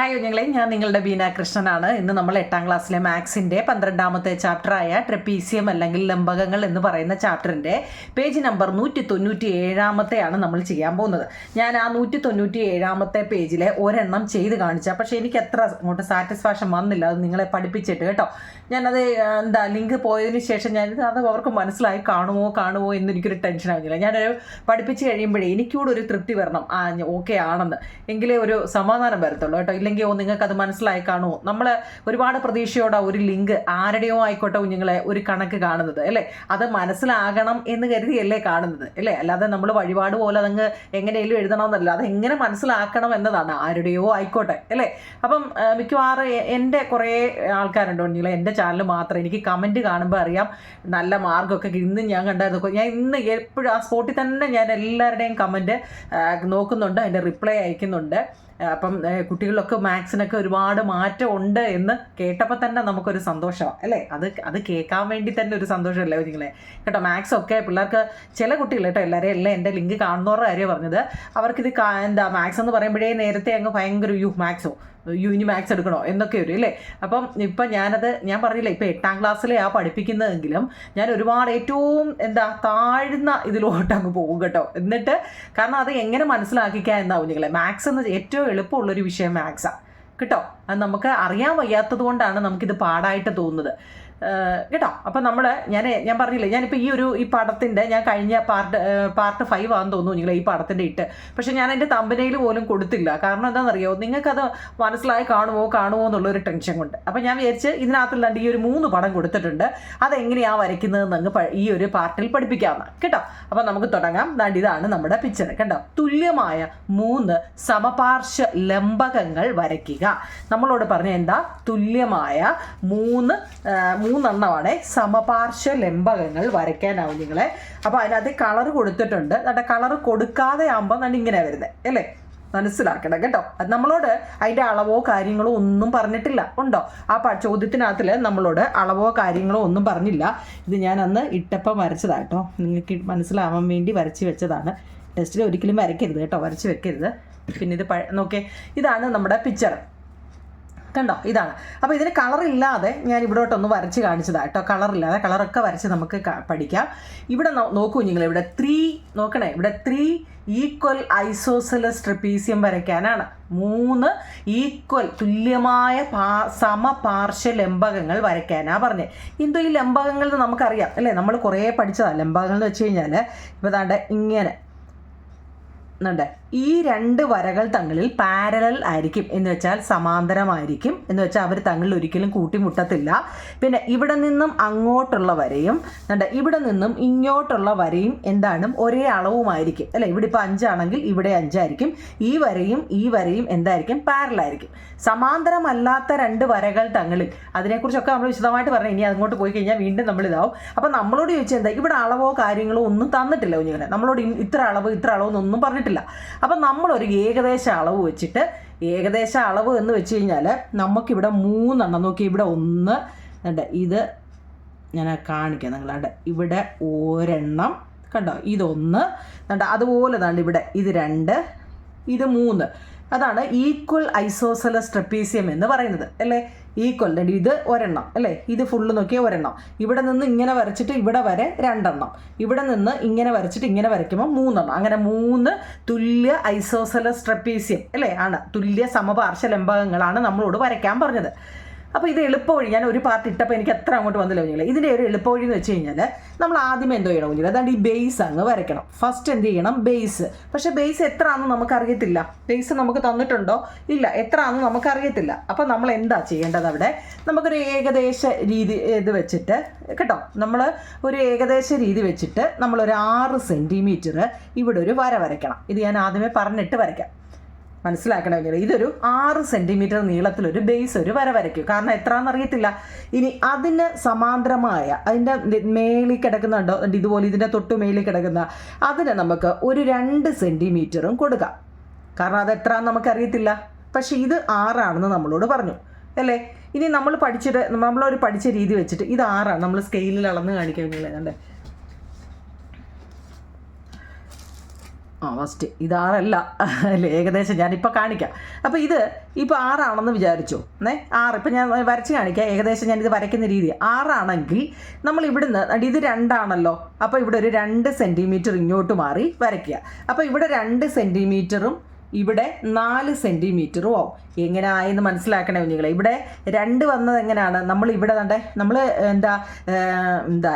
Hi കുഞ്ഞുങ്ങളെ, ഞാൻ നിങ്ങളുടെ ബീന കൃഷ്ണനാണ്. ഇന്ന് നമ്മൾ 8ാം ക്ലാസ്സിലെ മാത്സിൻ്റെ 12ാമത്തെ ചാപ്റ്ററായ ട്രപ്പീസിയം അല്ലെങ്കിൽ ലംബകങ്ങൾ എന്ന് പറയുന്ന ചാപ്റ്ററിൻ്റെ പേജ് നമ്പർ 197 നമ്മൾ ചെയ്യാൻ പോകുന്നത്. ഞാൻ ആ 197 പേജിലെ ഒരെണ്ണം ചെയ്ത് കാണിച്ചാൽ, പക്ഷേ എനിക്ക് എത്ര അങ്ങോട്ട് സാറ്റിസ്ഫാക്ഷൻ വന്നില്ല അത് നിങ്ങളെ പഠിപ്പിച്ചിട്ട് കേട്ടോ. ഞാനത് ലിങ്ക് പോയതിന് ശേഷം അത് അവർക്ക് മനസ്സിലായി കാണുമോ എന്നെനിക്കൊരു ടെൻഷൻ ആവുന്നില്ല. ഞാനൊരു പഠിപ്പിച്ച് കഴിയുമ്പോഴേ എനിക്കൂടെ ഒരു തൃപ്തി വരണം, ഓക്കെ ആണെന്ന്, എങ്കിലേ ഒരു സമാധാനം വരത്തുള്ളൂ കേട്ടോ. ഇല്ലെങ്കിൽ നിങ്ങൾക്ക് അത് മനസ്സിലായി കാണുമോ. നമ്മൾ ഒരുപാട് പ്രതീക്ഷയോടെ ഒരു ലിങ്ക് ആരുടെയോ ആയിക്കോട്ടെ കുഞ്ഞുങ്ങളെ ഒരു കണക്ക് കാണുന്നത് അല്ലേ, അത് മനസ്സിലാകണം എന്ന് കരുതിയല്ലേ കാണുന്നത് അല്ലേ, അല്ലാതെ നമ്മൾ വഴിപാട് പോലെ അതങ്ങ് എങ്ങനെയെങ്കിലും എഴുതണമെന്നല്ല, അത് എങ്ങനെ മനസ്സിലാക്കണം എന്നതാണ് ആരുടെയോ ആയിക്കോട്ടെ അല്ലേ. അപ്പം മിക്കവാറും എൻ്റെ കുറേ ആൾക്കാരുണ്ട് കുഞ്ഞുങ്ങളെ, എൻ്റെ ചാനൽ മാത്രം എനിക്ക് കമൻറ്റ് കാണുമ്പോൾ അറിയാം നല്ല മാർക്കൊക്കെ ഇന്ന് ഞാൻ കണ്ടായിരുന്നു. ഞാൻ ഇന്ന് എപ്പോഴും ആ സ്പോട്ടിൽ തന്നെ ഞാൻ എല്ലാവരുടെയും കമൻറ്റ് നോക്കുന്നുണ്ട്, അതിൻ്റെ റിപ്ലൈ അയക്കുന്നുണ്ട്. അപ്പം കുട്ടികളിലൊക്കെ മാത്സിനൊക്കെ ഒരുപാട് മാറ്റം ഉണ്ട് എന്ന് കേട്ടപ്പോൾ തന്നെ നമുക്കൊരു സന്തോഷമാണ് അല്ലേ. അത് കേൾക്കാൻ വേണ്ടി തന്നെ ഒരു സന്തോഷമല്ലേ കുഞ്ഞുങ്ങളെ കേട്ടോ. മാത്സൊക്കെ പിള്ളേർക്ക് ചില കുട്ടികൾ കേട്ടോ, എല്ലാവരെയും എല്ലാം എൻ്റെ ലിങ്ക് കാണുന്നവരുടെ കാര്യമാണ് പറഞ്ഞത്, അവർക്കിത് മാത്സ് എന്ന് പറയുമ്പോഴേ നേരത്തെ അങ്ങ് ഭയങ്കര മാത്സോ ഇനി മാത്സ് എടുക്കണോ എന്നൊക്കെ വരും അല്ലേ. അപ്പം ഇപ്പം ഞാൻ പറഞ്ഞില്ല, ഇപ്പം 8ാം ക്ലാസ്സിലെ പഠിപ്പിക്കുന്നതെങ്കിലും ഞാൻ ഒരുപാട് ഏറ്റവും താഴ്ന്ന ഇതിലോട്ട് അങ്ങ് പോകും കേട്ടോ. എന്നിട്ട് കാരണം അത് എങ്ങനെ മനസ്സിലാക്കിക്കുക എന്നാവും നിങ്ങളെ. മാത്സ് എന്ന് ഏറ്റവും എളുപ്പമുള്ളൊരു വിഷയം മാത്സാണ് കേട്ടോ. അത് നമുക്ക് അറിയാൻ വയ്യാത്തത് കൊണ്ടാണ് നമുക്കിത് പാടായിട്ട് തോന്നുന്നത് കേട്ടോ. അപ്പം ഞാൻ പറഞ്ഞില്ലേ, ഞാനിപ്പോൾ ഈ പടത്തിൻ്റെ ഞാൻ കഴിഞ്ഞ പാർട്ട് 5 ആണെന്ന് തോന്നുന്നു നിങ്ങൾ ഈ പടത്തിൻ്റെ ഇട്ട്, പക്ഷേ ഞാൻ എൻ്റെ തമ്പനയിൽ പോലും കൊടുത്തില്ല. കാരണം എന്താണെന്നറിയോ, നിങ്ങൾക്കത് മനസ്സിലായി കാണുമോ എന്നുള്ളൊരു ടെൻഷൻ കൊണ്ട്. അപ്പം ഞാൻ വിചാരിച്ച് ഇതിനകത്തുള്ള ഈ ഒരു 3 പടം കൊടുത്തിട്ടുണ്ട്, അതെങ്ങനെയാണ് വരയ്ക്കുന്നതെന്ന് അങ്ങ് ഈ ഒരു പാർട്ടിൽ പഠിപ്പിക്കാവുന്ന കേട്ടോ. അപ്പം നമുക്ക് തുടങ്ങാം. ഇതാണ് നമ്മുടെ പിക്ചർ കണ്ടോ. തുല്യമായ 3 സമപാർശ്വ ലംബകങ്ങൾ വരയ്ക്കുക. നമ്മളോട് പറഞ്ഞ തുല്യമായ 3 എണ്ണമാണ് സമപാർശ്വ ലംബകങ്ങൾ വരയ്ക്കാനാവും നിങ്ങളെ. അപ്പോൾ അതിനകത്ത് കളർ കൊടുത്തിട്ടുണ്ട്. കളർ കൊടുക്കാതെ ആകുമ്പോൾ ഇങ്ങനെ വരുന്നത് അല്ലേ, മനസ്സിലാക്കണം കേട്ടോ. അത് നമ്മളോട് അതിൻ്റെ അളവോ കാര്യങ്ങളോ ഒന്നും പറഞ്ഞിട്ടില്ല ഉണ്ടോ. ആ ചോദ്യത്തിനകത്തിൽ നമ്മളോട് അളവോ കാര്യങ്ങളോ ഒന്നും പറഞ്ഞില്ല. ഇത് ഞാൻ അന്ന് ഇട്ടപ്പം വരച്ചതാണ് കേട്ടോ, നിങ്ങൾക്ക് മനസ്സിലാവാൻ വേണ്ടി വരച്ച് വെച്ചതാണ്. ടെസ്റ്റിൽ ഒരിക്കലും വരയ്ക്കരുത് കേട്ടോ, വരച്ച് വെക്കരുത്. പിന്നെ ഇത് നോക്കേ, ഇതാണ് നമ്മുടെ പിക്ചർ കണ്ടോ, ഇതാണ്. അപ്പോൾ ഇതിന് കളറില്ലാതെ ഞാൻ ഇവിടോട്ടൊന്ന് വരച്ച് കാണിച്ചതാണ് കേട്ടോ. കളറില്ലാതെ, കളറൊക്കെ വരച്ച് നമുക്ക് പഠിക്കാം. ഇവിടെ നോക്കൂ നിങ്ങൾ, ഇവിടെ 3 നോക്കണേ, ഇവിടെ 3 ഈക്വൽ ഐസോസെലസ് ട്രപ്പീസിയം വരയ്ക്കാനാണ്. 3 ഈക്വൽ തുല്യമായ സമപാർശ്വ ലംബകങ്ങൾ വരയ്ക്കാനാണ് പറഞ്ഞത്. എന്തോ ഈ ലംബകങ്ങൾ നമുക്കറിയാം അല്ലേ, നമ്മൾ കുറേ പഠിച്ചതാണ് ലംബകങ്ങൾ എന്ന് വെച്ച് കഴിഞ്ഞാൽ. ഇപ്പോൾ ദാണ്ടെ ഇങ്ങനെ ഈ 2 വരകൾ തങ്ങളിൽ പാരലൽ ആയിരിക്കും എന്ന് വെച്ചാൽ സമാന്തരമായിരിക്കും എന്ന് വെച്ചാൽ അവർ തങ്ങളിൽ ഒരിക്കലും കൂട്ടിമുട്ടത്തില്ല. പിന്നെ ഇവിടെ നിന്നും അങ്ങോട്ടുള്ള വരയും ഇവിടെ നിന്നും ഇങ്ങോട്ടുള്ള വരയും ഒരേ അളവുമായിരിക്കും അല്ലേ. ഇവിടെ ഇപ്പോൾ 5 ആണെങ്കിൽ ഇവിടെ 5 ആയിരിക്കും. ഈ വരയും എന്തായിരിക്കും, പാരലായിരിക്കും. സമാന്തരമല്ലാത്ത 2 വരകൾ തങ്ങളിൽ, അതിനെക്കുറിച്ചൊക്കെ നമ്മൾ വിശദമായിട്ട് പറഞ്ഞു. ഇനി അങ്ങോട്ട് പോയി കഴിഞ്ഞാൽ വീണ്ടും നമ്മളിതാവും. അപ്പം നമ്മളോട് ചോദിച്ചാൽ ഇവിടെ അളവോ കാര്യങ്ങളോ ഒന്നും തന്നിട്ടില്ല കുഞ്ഞുങ്ങളെ. നമ്മളോട് ഇത്ര അളവ് എന്നൊന്നും പറഞ്ഞിട്ടില്ല. അപ്പം നമ്മളൊരു ഏകദേശ അളവ് വെച്ചിട്ട്, ഏകദേശ അളവ് എന്ന് വെച്ച് കഴിഞ്ഞാൽ നമുക്കിവിടെ 3 എണ്ണം നോക്കി, ഇവിടെ 1 ഇത് ഞാൻ കാണിക്കാം നിങ്ങളാണ്ട്, ഇവിടെ ഒരെണ്ണം കണ്ടോ, ഇതൊന്ന് അതുപോലെ ഇവിടെ ഇത് 2 ഇത് 3. അതാണ് ഈക്വൽ ഐസോസെലസ് ട്രപ്പീസിയം എന്ന് പറയുന്നത് അല്ലേ. ഈക്വൽ ഇത് ഒരെണ്ണം അല്ലേ, ഇത് ഫുള്ള് നോക്കിയാൽ ഒരെണ്ണം. ഇവിടെ നിന്ന് ഇങ്ങനെ വരച്ചിട്ട് ഇവിടെ വരെ 2 എണ്ണം, ഇവിടെ നിന്ന് ഇങ്ങനെ വരച്ചിട്ട് ഇങ്ങനെ വരയ്ക്കുമ്പോൾ 3 എണ്ണം. അങ്ങനെ 3 തുല്യ ഐസോസെലസ് ട്രപ്പീസിയം അല്ലേ ആണ്, തുല്യ സമപാർശ്വ ലംബകങ്ങളാണ് നമ്മളോട് വരയ്ക്കാൻ പറഞ്ഞത്. അപ്പോൾ ഇത് എളുപ്പവഴി, ഞാൻ ഒരു പാർട്ട് ഇട്ടപ്പോൾ എനിക്ക് എത്ര അങ്ങോട്ട് വന്നില്ല കുഞ്ഞുങ്ങളെ. ഇതിൻ്റെ ഒരു എളുപ്പവഴി എന്ന് വെച്ച് കഴിഞ്ഞാൽ നമ്മൾ ആദ്യം എന്തോ ചെയ്യണം കുഞ്ഞുങ്ങളെ, അതാണ്ട് ഈ ബേസ് അങ്ങ് വരയ്ക്കണം. ഫസ്റ്റ് എന്ത് ചെയ്യണം, ബേസ്. പക്ഷേ ബേസ് എത്ര ആണെന്ന് നമുക്കറിയത്തില്ല. ബേസ് നമുക്ക് തന്നിട്ടുണ്ടോ ഇല്ല, എത്ര ആണെന്ന് നമുക്കറിയത്തില്ല. അപ്പോൾ നമ്മൾ എന്താ ചെയ്യേണ്ടത്, അവിടെ നമുക്കൊരു ഏകദേശ രീതി ഇത് വെച്ചിട്ട് കേട്ടോ, നമ്മൾ ഒരു ഏകദേശ രീതി വെച്ചിട്ട് നമ്മളൊരു 6 സെൻറ്റിമീറ്റർ ഇവിടെ ഒരു വര വരയ്ക്കണം. ഇത് ഞാൻ ആദ്യമേ പറഞ്ഞിട്ട് വരയ്ക്കാം, മനസ്സിലാക്കണമെങ്കിൽ. ഇതൊരു 6 സെൻറ്റിമീറ്റർ നീളത്തിലൊരു ബേസ് ഒരു വര വരയ്ക്കും. കാരണം എത്രയാണെന്ന് അറിയത്തില്ല. ഇനി അതിന് സമാന്തരമായ അതിൻ്റെ മേളിൽ കിടക്കുന്നുണ്ടോ, ഇതുപോലെ ഇതിൻ്റെ തൊട്ട് മേളിൽ കിടക്കുന്ന അതിന് നമുക്ക് ഒരു 2 സെൻറ്റിമീറ്ററും കൊടുക്കാം. കാരണം അത് എത്രയാണെന്ന് നമുക്കറിയത്തില്ല. പക്ഷേ ഇത് 6 ആണെന്ന് നമ്മളോട് പറഞ്ഞു അല്ലേ. ഇനി നമ്മളൊരു പഠിച്ച രീതി വെച്ചിട്ട് ഇത് 6 ആണ്, നമ്മൾ സ്കെയിലിൽ അളന്ന് കാണിക്കുന്നില്ലേ. ഫസ്റ്റ് ഇത് 6 അല്ല അല്ലേ, ഏകദേശം ഞാനിപ്പോൾ കാണിക്കാം. അപ്പോൾ ഇത് ഇപ്പോൾ 6 ആണെന്ന് വിചാരിച്ചു. 6 ഇപ്പം ഞാൻ വരച്ച് കാണിക്കാം. ഏകദേശം ഞാനിത് വരയ്ക്കുന്ന രീതി 6 ആണെങ്കിൽ നമ്മൾ ഇവിടുന്ന് ഇത് 2 ആണല്ലോ. അപ്പോൾ ഇവിടെ ഒരു 2 സെൻറ്റിമീറ്റർ ഇങ്ങോട്ട് മാറി വരയ്ക്കുക. അപ്പോൾ ഇവിടെ 2 സെൻറ്റിമീറ്ററും ഇവിടെ 4 സെൻറ്റിമീറ്ററും ആവും. എങ്ങനെ ആയെന്ന് മനസ്സിലാക്കണേ കുഞ്ഞുങ്ങളെ. ഇവിടെ 2 വന്നത് എങ്ങനെയാണ്, നമ്മൾ ഇവിടെ നമ്മൾ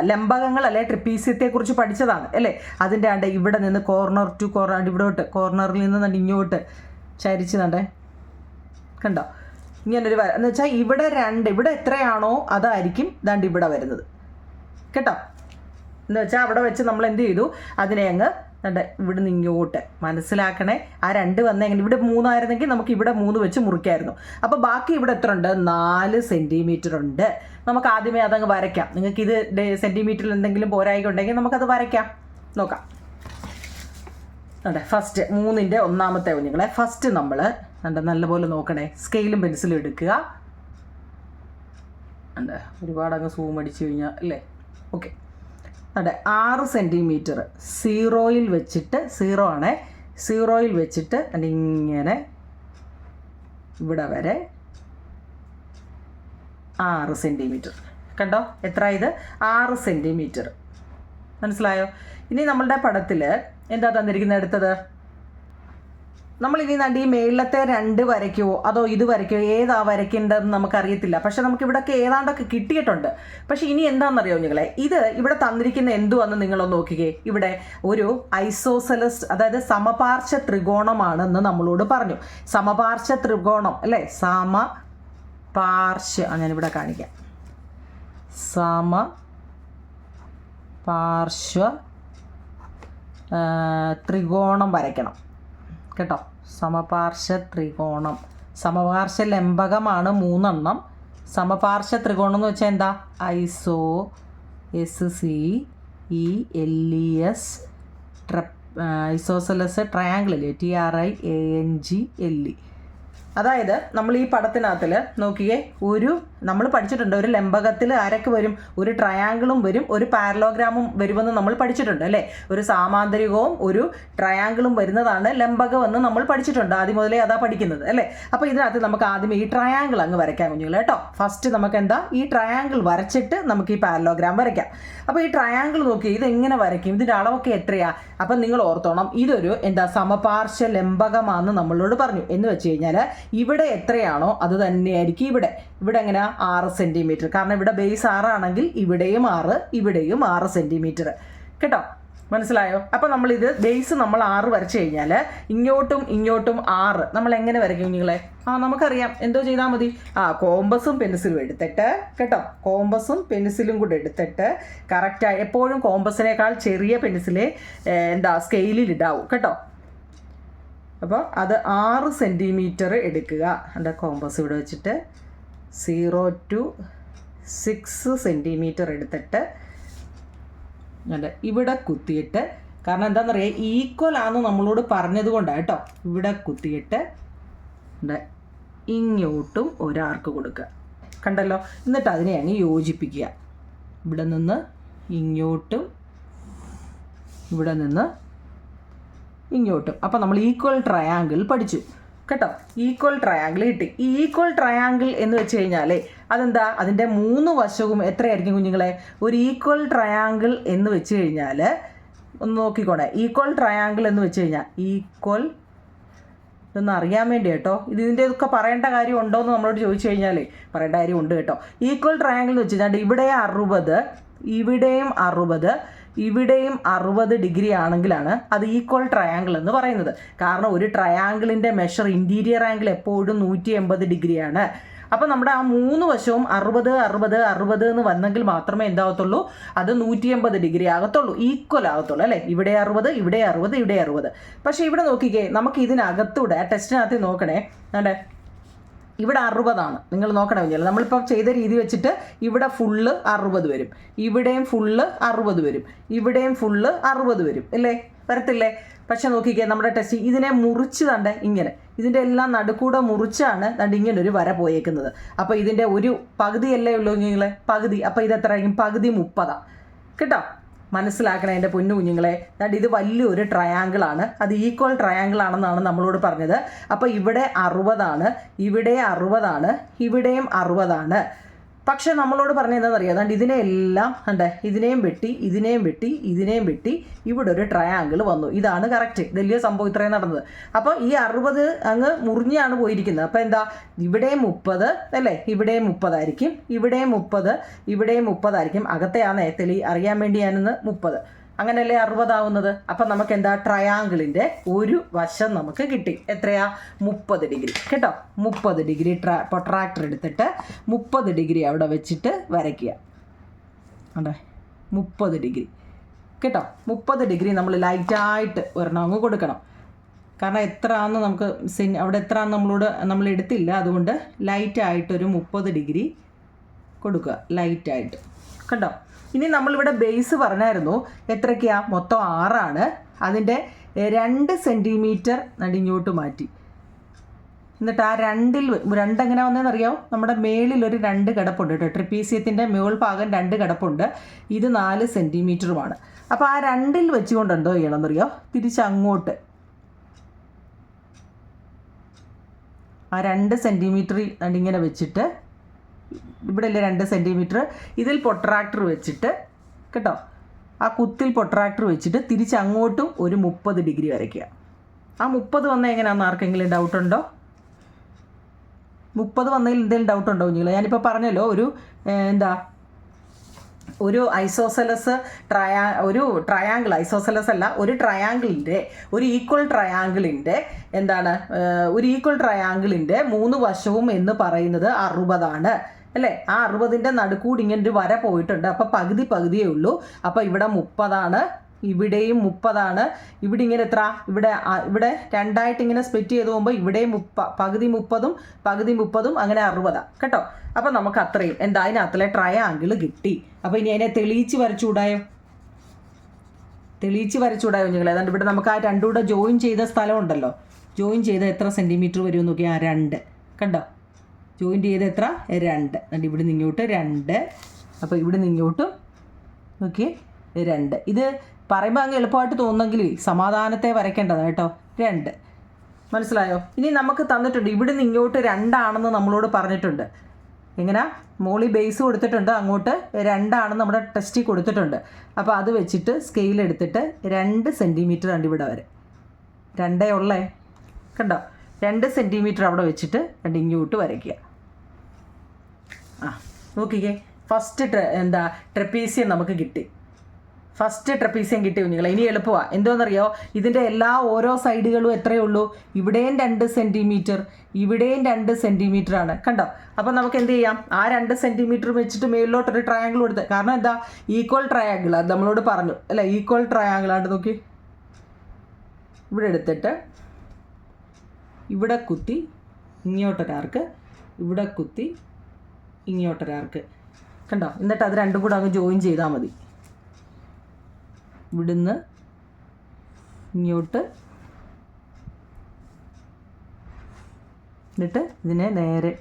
ലംബകങ്ങൾ അല്ലെ ട്രപ്പീസ്യത്തെക്കുറിച്ച് പഠിച്ചതാണ് അല്ലേ. അതിൻ്റെ ഇവിടെ നിന്ന് കോർണർ ടു കോർണർ, ഇവിടോട്ട് കോർണറിൽ നിന്ന് ഇങ്ങോട്ട് ചരിച്ച് കണ്ടോ ഇങ്ങനൊരു എന്ന് വെച്ചാൽ ഇവിടെ 2 ഇവിടെ എത്രയാണോ അതായിരിക്കും ഇവിടെ വരുന്നത് കേട്ടോ. എന്ന് വെച്ചാൽ അവിടെ വെച്ച് നമ്മൾ എന്ത് ചെയ്തു, അതിനെ അങ്ങ് ഇവിടെ നിന്ന് ഇങ്ങോട്ട് മനസ്സിലാക്കണേ. ആ 2 വന്നെങ്കിൽ ഇവിടെ 3 ആയിരുന്നെങ്കിൽ നമുക്ക് ഇവിടെ 3 വെച്ച് മുറിക്കായിരുന്നു. അപ്പോൾ ബാക്കി ഇവിടെ എത്ര ഉണ്ട്, 4 സെൻറ്റിമീറ്റർ ഉണ്ട്. നമുക്ക് ആദ്യമേ അതങ്ങ് വരയ്ക്കാം. നിങ്ങൾക്ക് ഇത് സെൻറ്റിമീറ്ററിൽ എന്തെങ്കിലും പോരായിക്കുണ്ടെങ്കിൽ നമുക്കത് വരയ്ക്കാം. നോക്കാം. ഫസ്റ്റ് 3ൻ്റെ ഒന്നാമത്തെ കുഞ്ഞുങ്ങളെ ഫസ്റ്റ് നമ്മൾ നല്ലപോലെ നോക്കണേ. സ്കെയിലും പെൻസിലും എടുക്കുക. ഒരുപാട് അങ്ങ് സൂം അടിച്ചു കഴിഞ്ഞാൽ അല്ലേ. ഓക്കെ. 6 സെൻറ്റിമീറ്റർ 0യിൽ വെച്ചിട്ട്, 0 ആണേ, 0യിൽ വെച്ചിട്ട് ഇങ്ങനെ ഇവിടെ വരെ 6 സെൻറ്റിമീറ്റർ. കണ്ടോ എത്ര ഇത്, 6 സെൻറ്റിമീറ്റർ. മനസ്സിലായോ? ഇനി നമ്മളുടെ പടത്തിൽ എന്താ തന്നിരിക്കുന്നത്, അടുത്തത് നമ്മളിനി ഈ മേളിലത്തെ 2 വരയ്ക്കുമോ അതോ ഇത് വരയ്ക്കുമോ, ഏതാ വരയ്ക്കേണ്ടതെന്ന് നമുക്കറിയത്തില്ല. പക്ഷെ നമുക്ക് ഇവിടെയൊക്കെ ഏതാണ്ടൊക്കെ കിട്ടിയിട്ടുണ്ട്. പക്ഷെ ഇനി എന്താണെന്നറിയോ നിങ്ങളെ, ഇത് ഇവിടെ തന്നിരിക്കുന്ന എന്തുവാന്ന് നിങ്ങളൊന്ന് നോക്കിക്കേ. ഇവിടെ ഒരു ഐസോസെലസ്, അതായത് സമപാർശ്വ ത്രികോണമാണെന്ന് നമ്മളോട് പറഞ്ഞു. സമപാർശ്വ ത്രികോണം അല്ലേ, സമപാർശ്വ, ഞാനിവിടെ കാണിക്കാം. സമപാർശ്വ ത്രികോണം വരയ്ക്കണം കേട്ടോ. സമപാർശ്വ ത്രികോണം, സമപാർശ്വ ലംബകമാണ് 3 എണ്ണം. സമപാർശ്വ ത്രികോണം എന്ന് വെച്ചാൽ എന്താ, ഐസോസെലസ് ട്രയാങ്കിൾ ഇല്ലേ, TRIANGLE. അതായത് നമ്മൾ ഈ പടത്തിനകത്തിൽ നോക്കിയേ, നമ്മൾ പഠിച്ചിട്ടുണ്ട് ഒരു ലംബകത്തിൽ ആരൊക്കെ വരും, ഒരു ട്രയാങ്കിളും വരും, ഒരു പാരലോഗ്രാമും വരുമെന്ന് നമ്മൾ പഠിച്ചിട്ടുണ്ട് അല്ലേ. ഒരു സാമാന്തരികവും ഒരു ട്രയാങ്കിളും വരുന്നതാണ് ലംബകമെന്ന് നമ്മൾ പഠിച്ചിട്ടുണ്ട്. ആദ്യം മുതലേ അതാ പഠിക്കുന്നത് അല്ലേ. അപ്പോൾ ഇതിനകത്ത് നമുക്ക് ആദ്യം ഈ ട്രയാങ്കിൾ അങ്ങ് വരയ്ക്കാൻ കുഞ്ഞുങ്ങൾ കേട്ടോ. ഫസ്റ്റ് നമുക്ക് ഈ ട്രയാങ്കിൾ വരച്ചിട്ട് നമുക്ക് ഈ പാരലോഗ്രാം വരയ്ക്കാം. അപ്പോൾ ഈ ട്രയാങ്കിൾ നോക്കി ഇതെങ്ങനെ വരയ്ക്കും, ഇതിൻ്റെ അളവൊക്കെ എത്രയാ. അപ്പം നിങ്ങൾ ഓർത്തോണം, ഇതൊരു സമപാർശ്വ ലംബകമാണെന്ന് നമ്മളോട് പറഞ്ഞു. എന്ന് വെച്ച് കഴിഞ്ഞാൽ ഇവിടെ എത്രയാണോ അത് തന്നെയായിരിക്കും ഇവിടെ എങ്ങനെ 6 സെൻറ്റിമീറ്റർ. കാരണം ഇവിടെ ബേസ് 6 ആണെങ്കിൽ ഇവിടെയും 6 ഇവിടെയും 6 സെൻറ്റിമീറ്റർ കേട്ടോ. മനസ്സിലായോ? അപ്പോൾ നമ്മളിത് ബേസ് നമ്മൾ 6 വരച്ച് കഴിഞ്ഞാൽ ഇങ്ങോട്ടും 6 നമ്മൾ എങ്ങനെ വരയ്ക്കും നിങ്ങളെ? നമുക്കറിയാം, എന്തോ ചെയ്താൽ മതി, കോമ്പസും പെൻസിലും എടുത്തിട്ട് കേട്ടോ, കോമ്പസും പെൻസിലും കൂടെ എടുത്തിട്ട് കറക്റ്റായി, എപ്പോഴും കോമ്പസിനേക്കാൾ ചെറിയ പെൻസിലേ സ്കെയിലിൽ ഇടാവൂ കേട്ടോ. അപ്പോൾ അത് 6 സെൻറ്റിമീറ്റർ എടുക്കുക. എൻ്റെ കോമ്പസ് ഇവിടെ വെച്ചിട്ട് 0 to 6 സെൻറ്റിമീറ്റർ എടുത്തിട്ട് ഇവിടെ കുത്തിയിട്ട്, കാരണം എന്താണെന്നറിയാം, ഈക്വൽ ആണെന്ന് നമ്മളോട് പറഞ്ഞത് കൊണ്ടാണ് കേട്ടോ. ഇവിടെ കുത്തിയിട്ട് ഇങ്ങോട്ടും ഒരാർക്ക് കൊടുക്കുക. കണ്ടല്ലോ? എന്നിട്ട് അതിനെ അങ്ങ് യോജിപ്പിക്കുക. ഇവിടെ നിന്ന് ഇങ്ങോട്ടും ഇവിടെ നിന്ന് ഇങ്ങോട്ടും. അപ്പോൾ നമ്മൾ ഈക്വൽ ട്രയാങ്കിൾ പഠിച്ചു കേട്ടോ. ഈക്വൽ ട്രയാങ്കിൾ കിട്ടി. ഈ ഈക്വൽ ട്രയാങ്കിൾ എന്ന് വെച്ച് കഴിഞ്ഞാൽ അതെന്താ, അതിൻ്റെ 3 വശവും എത്രയായിരിക്കും കുഞ്ഞുങ്ങളെ? ഒരു ഈക്വൽ ട്രയാങ്കിൾ എന്ന് വെച്ച് കഴിഞ്ഞാൽ ഒന്ന് നോക്കിക്കോണേ. ഈക്വൽ ട്രയാങ്കിൾ എന്ന് വെച്ച് കഴിഞ്ഞാൽ ഈക്വൽ ഇതൊന്ന് അറിയാൻ വേണ്ടി കേട്ടോ. ഇതിൻ്റെ ഒക്കെ പറയേണ്ട കാര്യം ഉണ്ടോ എന്ന് നമ്മളോട് ചോദിച്ചു കഴിഞ്ഞാൽ പറയേണ്ട കാര്യം ഉണ്ട് കേട്ടോ. ഈക്വൽ ട്രയാങ്കിൾ എന്ന് വെച്ച് കഴിഞ്ഞാൽ ഇവിടെ 60 ഇവിടെയും 60 ഇവിടെയും 60 ഡിഗ്രി ആണെങ്കിലാണ് അത് ഈക്വൽ ട്രയാങ്കിൾ എന്ന് പറയുന്നത്. കാരണം ഒരു ട്രയാങ്കിളിൻ്റെ മെഷർ ഇൻറ്റീരിയർ ആംഗിൾ എപ്പോഴും 180 ഡിഗ്രിയാണ്. അപ്പോൾ നമ്മുടെ ആ 3 വശവും 60 60 60 എന്ന് വന്നെങ്കിൽ മാത്രമേ എന്താകത്തുള്ളൂ, അത് 180 ഡിഗ്രി ആകത്തുള്ളൂ, ഈക്വൽ ആകത്തുള്ളൂ അല്ലേ. ഇവിടെ 60 ഇവിടെ 60 ഇവിടെ 60. പക്ഷേ ഇവിടെ നോക്കിക്കേ, നമുക്ക് ഇതിനകത്തൂടെ ടെസ്റ്റിനകത്ത് നോക്കണേ, ഇവിടെ 60 നിങ്ങൾ നോക്കണം കഴിഞ്ഞാൽ നമ്മളിപ്പോൾ ചെയ്ത രീതി വെച്ചിട്ട് ഇവിടെ ഫുള്ള് 60 വരും, ഇവിടെയും ഫുള്ള് 60 വരും, ഇവിടെയും ഫുള്ള് 60 വരും അല്ലേ, വരത്തില്ലേ? പക്ഷെ നോക്കിക്കേ, നമ്മുടെ ടെസ്റ്റ് ഇതിനെ മുറിച്ച് ഇങ്ങനെ, ഇതിൻ്റെ എല്ലാം നടുക്കൂടെ മുറിച്ചാണ് ഇങ്ങനെ ഒരു വര പോയേക്കുന്നത്. അപ്പോൾ ഇതിൻ്റെ ഒരു പകുതിയല്ലേ ഉള്ളൂ നിങ്ങളെ, പകുതി. അപ്പോൾ ഇത് എത്രയായിരിക്കും? പകുതി 30 കേട്ടോ. മനസ്സിലാക്കണം എൻ്റെ പൊന്നു കുഞ്ഞുങ്ങളെ. എന്നിട്ട് ഇത് വലിയൊരു ട്രയാങ്കിളാണ്, അത് ഈക്വൽ ട്രയാങ്കിൾ ആണെന്നാണ് നമ്മളോട് പറഞ്ഞത്. അപ്പോൾ ഇവിടെ 60 ഇവിടെ 60 ഇവിടെയും 60. പക്ഷെ നമ്മളോട് പറഞ്ഞത് എന്താണെന്നറിയാം, അതുകൊണ്ട് ഇതിനെല്ലാം ഉണ്ട്, ഇതിനെയും വെട്ടി ഇതിനെയും വെട്ടി ഇതിനെയും വെട്ടി ഇവിടെ ഒരു ട്രയാങ്കിൾ വന്നു. ഇതാണ് കറക്റ്റ്. ഇതല്ലേ സംഭവം ഇത്രയും നടന്നത്. അപ്പോൾ ഈ 60 അങ്ങ് മുറിഞ്ഞാണ് പോയിരിക്കുന്നത്. അപ്പോൾ എന്താ, ഇവിടെയും 30 അല്ലേ, ഇവിടെയും 30 ആയിരിക്കും, ഇവിടെയും 30 ഇവിടെയും 30 ആയിരിക്കും. അകത്തെയാണേ അറിയാൻ വേണ്ടി ഞാനിന്ന് 30 അങ്ങനെയല്ലേ 60 ആവുന്നത്. അപ്പം നമുക്ക് എന്താ, ട്രയാങ്കിളിൻ്റെ ഒരു വശം നമുക്ക് കിട്ടി. എത്രയാ, 30 ഡിഗ്രി കേട്ടോ. 30 ഡിഗ്രി പ്രൊട്രാക്ടർ എടുത്തിട്ട് 30 ഡിഗ്രി അവിടെ വെച്ചിട്ട് വരയ്ക്കുക. അതെ, 30 ഡിഗ്രി കേട്ടോ. 30 ഡിഗ്രി നമ്മൾ ലൈറ്റായിട്ട് ഒരെണ്ണം അങ്ങ് കൊടുക്കണം. കാരണം എത്ര ആണെന്ന് നമുക്ക് അവിടെ എത്ര ആണെന്ന് നമ്മൾ എടുത്തില്ല, അതുകൊണ്ട് ലൈറ്റായിട്ടൊരു 30 ഡിഗ്രി കൊടുക്കുക, ലൈറ്റായിട്ട് കണ്ടോ. ഇനി നമ്മളിവിടെ ബേസ് പറഞ്ഞായിരുന്നു, എത്രയ്ക്കാ, മൊത്തം 6 അതിൻ്റെ 2 സെൻറ്റിമീറ്റർ ഇങ്ങോട്ട് മാറ്റി. എന്നിട്ട് ആ 2 എങ്ങനെ വന്നതെന്നറിയാമോ, നമ്മുടെ മേളിലൊരു 2 കിടപ്പുണ്ട് കേട്ടോ. ട്രപ്പീസിയത്തിൻ്റെ മേൾ ഭാഗം 2 കിടപ്പുണ്ട്. ഇത് 4 സെൻറ്റിമീറ്ററുമാണ്. അപ്പോൾ ആ 2 വെച്ചുകൊണ്ട് എന്തോ ചെയ്യണമെന്നറിയോ, തിരിച്ചങ്ങോട്ട് ആ 2 സെൻറ്റിമീറ്റർ ഇങ്ങനെ വെച്ചിട്ട്, ഇവിടെ അല്ലേ 2 സെൻറ്റിമീറ്റർ, ഇതിൽ പൊട്രാക്ടർ വെച്ചിട്ട് കേട്ടോ, ആ കുത്തിൽ പൊട്രാക്ടർ വെച്ചിട്ട് തിരിച്ചങ്ങോട്ടും ഒരു 30 ഡിഗ്രി വരയ്ക്കുക. ആ 30 വന്നാൽ എങ്ങനെയാണെന്ന് ആർക്കെങ്കിലും ഡൗട്ടുണ്ടോ? 30 വന്നതിൽ എന്തെങ്കിലും ഡൗട്ടുണ്ടോ നിങ്ങൾ? ഞാനിപ്പോൾ പറഞ്ഞല്ലോ, ഒരു ഐസോസെലസ് ഒരു ട്രയാങ്കിൾ, ഐസോസെലസ് അല്ല, ഒരു ട്രയാങ്കിളിൻ്റെ ഒരു ഈക്വൽ ട്രയാങ്കിളിൻ്റെ ഒരു ഈക്വൽ ട്രയാങ്കിളിൻ്റെ 3 വശവും എന്ന് പറയുന്നത് 60 അല്ലേ. ആ 60ൻ്റെ നടുക്കൂടി ഇങ്ങനെ ഒരു വര പോയിട്ടുണ്ട്. അപ്പോൾ പകുതിയേ ഉള്ളൂ. അപ്പോൾ ഇവിടെ 30 ഇവിടെയും 30 ഇവിടെ ഇങ്ങനെ എത്ര, ഇവിടെ 2 ഇങ്ങനെ സ്പ്ലിറ്റ് ചെയ്ത് പോകുമ്പോൾ ഇവിടെയും പകുതി 30 അങ്ങനെ 60 കേട്ടോ. അപ്പോൾ നമുക്ക് അത്രയും അതിനകത്തിലെ ട്രയാങ്കിൾ കിട്ടി. അപ്പോൾ ഇനി അതിനെ തെളിയിച്ച് വരച്ചുകൂടായോ നിങ്ങൾ? ഏതാണ്ട് ഇവിടെ നമുക്ക് ആ 2 കൂടെ ജോയിൻ ചെയ്ത സ്ഥലമുണ്ടല്ലോ, ജോയിൻ ചെയ്ത് എത്ര സെൻറ്റിമീറ്റർ വരുമെന്ന് നോക്കി. ആ 2 കണ്ടോ, ജോയിൻ്റ് ചെയ്ത് എത്ര, 2. എന്നിട്ട് ഇവിടെ നിന്ന് ഇങ്ങോട്ട് 2. അപ്പോൾ ഇവിടെ നിന്ന് ഇങ്ങോട്ടും ഓക്കെ 2. ഇത് പറയുമ്പോൾ അങ്ങ് എളുപ്പമായിട്ട് തോന്നുന്നെങ്കിൽ സമാധാനത്തെ വരയ്ക്കേണ്ടതാണ് കേട്ടോ. 2 മനസ്സിലായോ? ഇനി നമുക്ക് തന്നിട്ടുണ്ട് ഇവിടെ നിന്ന് ഇങ്ങോട്ട് 2 ആണെന്ന് നമ്മളോട് പറഞ്ഞിട്ടുണ്ട്. എങ്ങനെ, മോളി ബേസ് കൊടുത്തിട്ടുണ്ട്, അങ്ങോട്ട് 2 ആണെന്ന് നമ്മുടെ ടെസ്റ്റിൽ കൊടുത്തിട്ടുണ്ട്. അപ്പോൾ അത് വെച്ചിട്ട് സ്കെയിൽ എടുത്തിട്ട് 2 സെൻറ്റിമീറ്റർ ഉണ്ട് ഇവിടെ വരെ. 2 ഉള്ളേ കണ്ടോ, 2 സെൻറ്റിമീറ്റർ അവിടെ വെച്ചിട്ട് ഇങ്ങോട്ട് വരയ്ക്കുക. നോക്കിക്കേ, ഫസ്റ്റ് ട്രപ്പീസിയം നമുക്ക് കിട്ടി. ഫസ്റ്റ് ട്രപ്പീസിയം കിട്ടി കുഞ്ഞുങ്ങളെ. ഇനി എളുപ്പമാണ്. എന്തോന്നറിയോ, ഇതിൻ്റെ ഓരോ സൈഡുകളും എത്രയേ ഉള്ളൂ, ഇവിടെയും 2 സെൻറ്റിമീറ്റർ ഇവിടെയും 2 സെൻറ്റിമീറ്റർ ആണ് കണ്ടോ. അപ്പോൾ നമുക്ക് എന്ത് ചെയ്യാം, ആ 2 സെൻറ്റിമീറ്റർ വെച്ചിട്ട് മേളിലോട്ടൊരു ട്രയാങ്കിൾ കൊടുത്ത്, കാരണം ഈക്വൽ ട്രയാങ്കിൾ, അത് നമ്മളോട് പറഞ്ഞു അല്ലേ, ഈക്വൽ ട്രയാങ്കിൾ ആണ്. നോക്കി, ഇവിടെ എടുത്തിട്ട് ഇവിടെ കുത്തി ഇങ്ങോട്ടൊരാർക്ക്, ഇവിടെ കുത്തി ഇങ്ങോട്ടൊരാർക്ക് കണ്ടോ. എന്നിട്ട് അത് 2 കൂടെ അങ്ങ് ജോയിൻ ചെയ്താൽ മതി. ഇവിടുന്ന് ഇങ്ങോട്ട്, എന്നിട്ട് ഇതിനെ നേരെ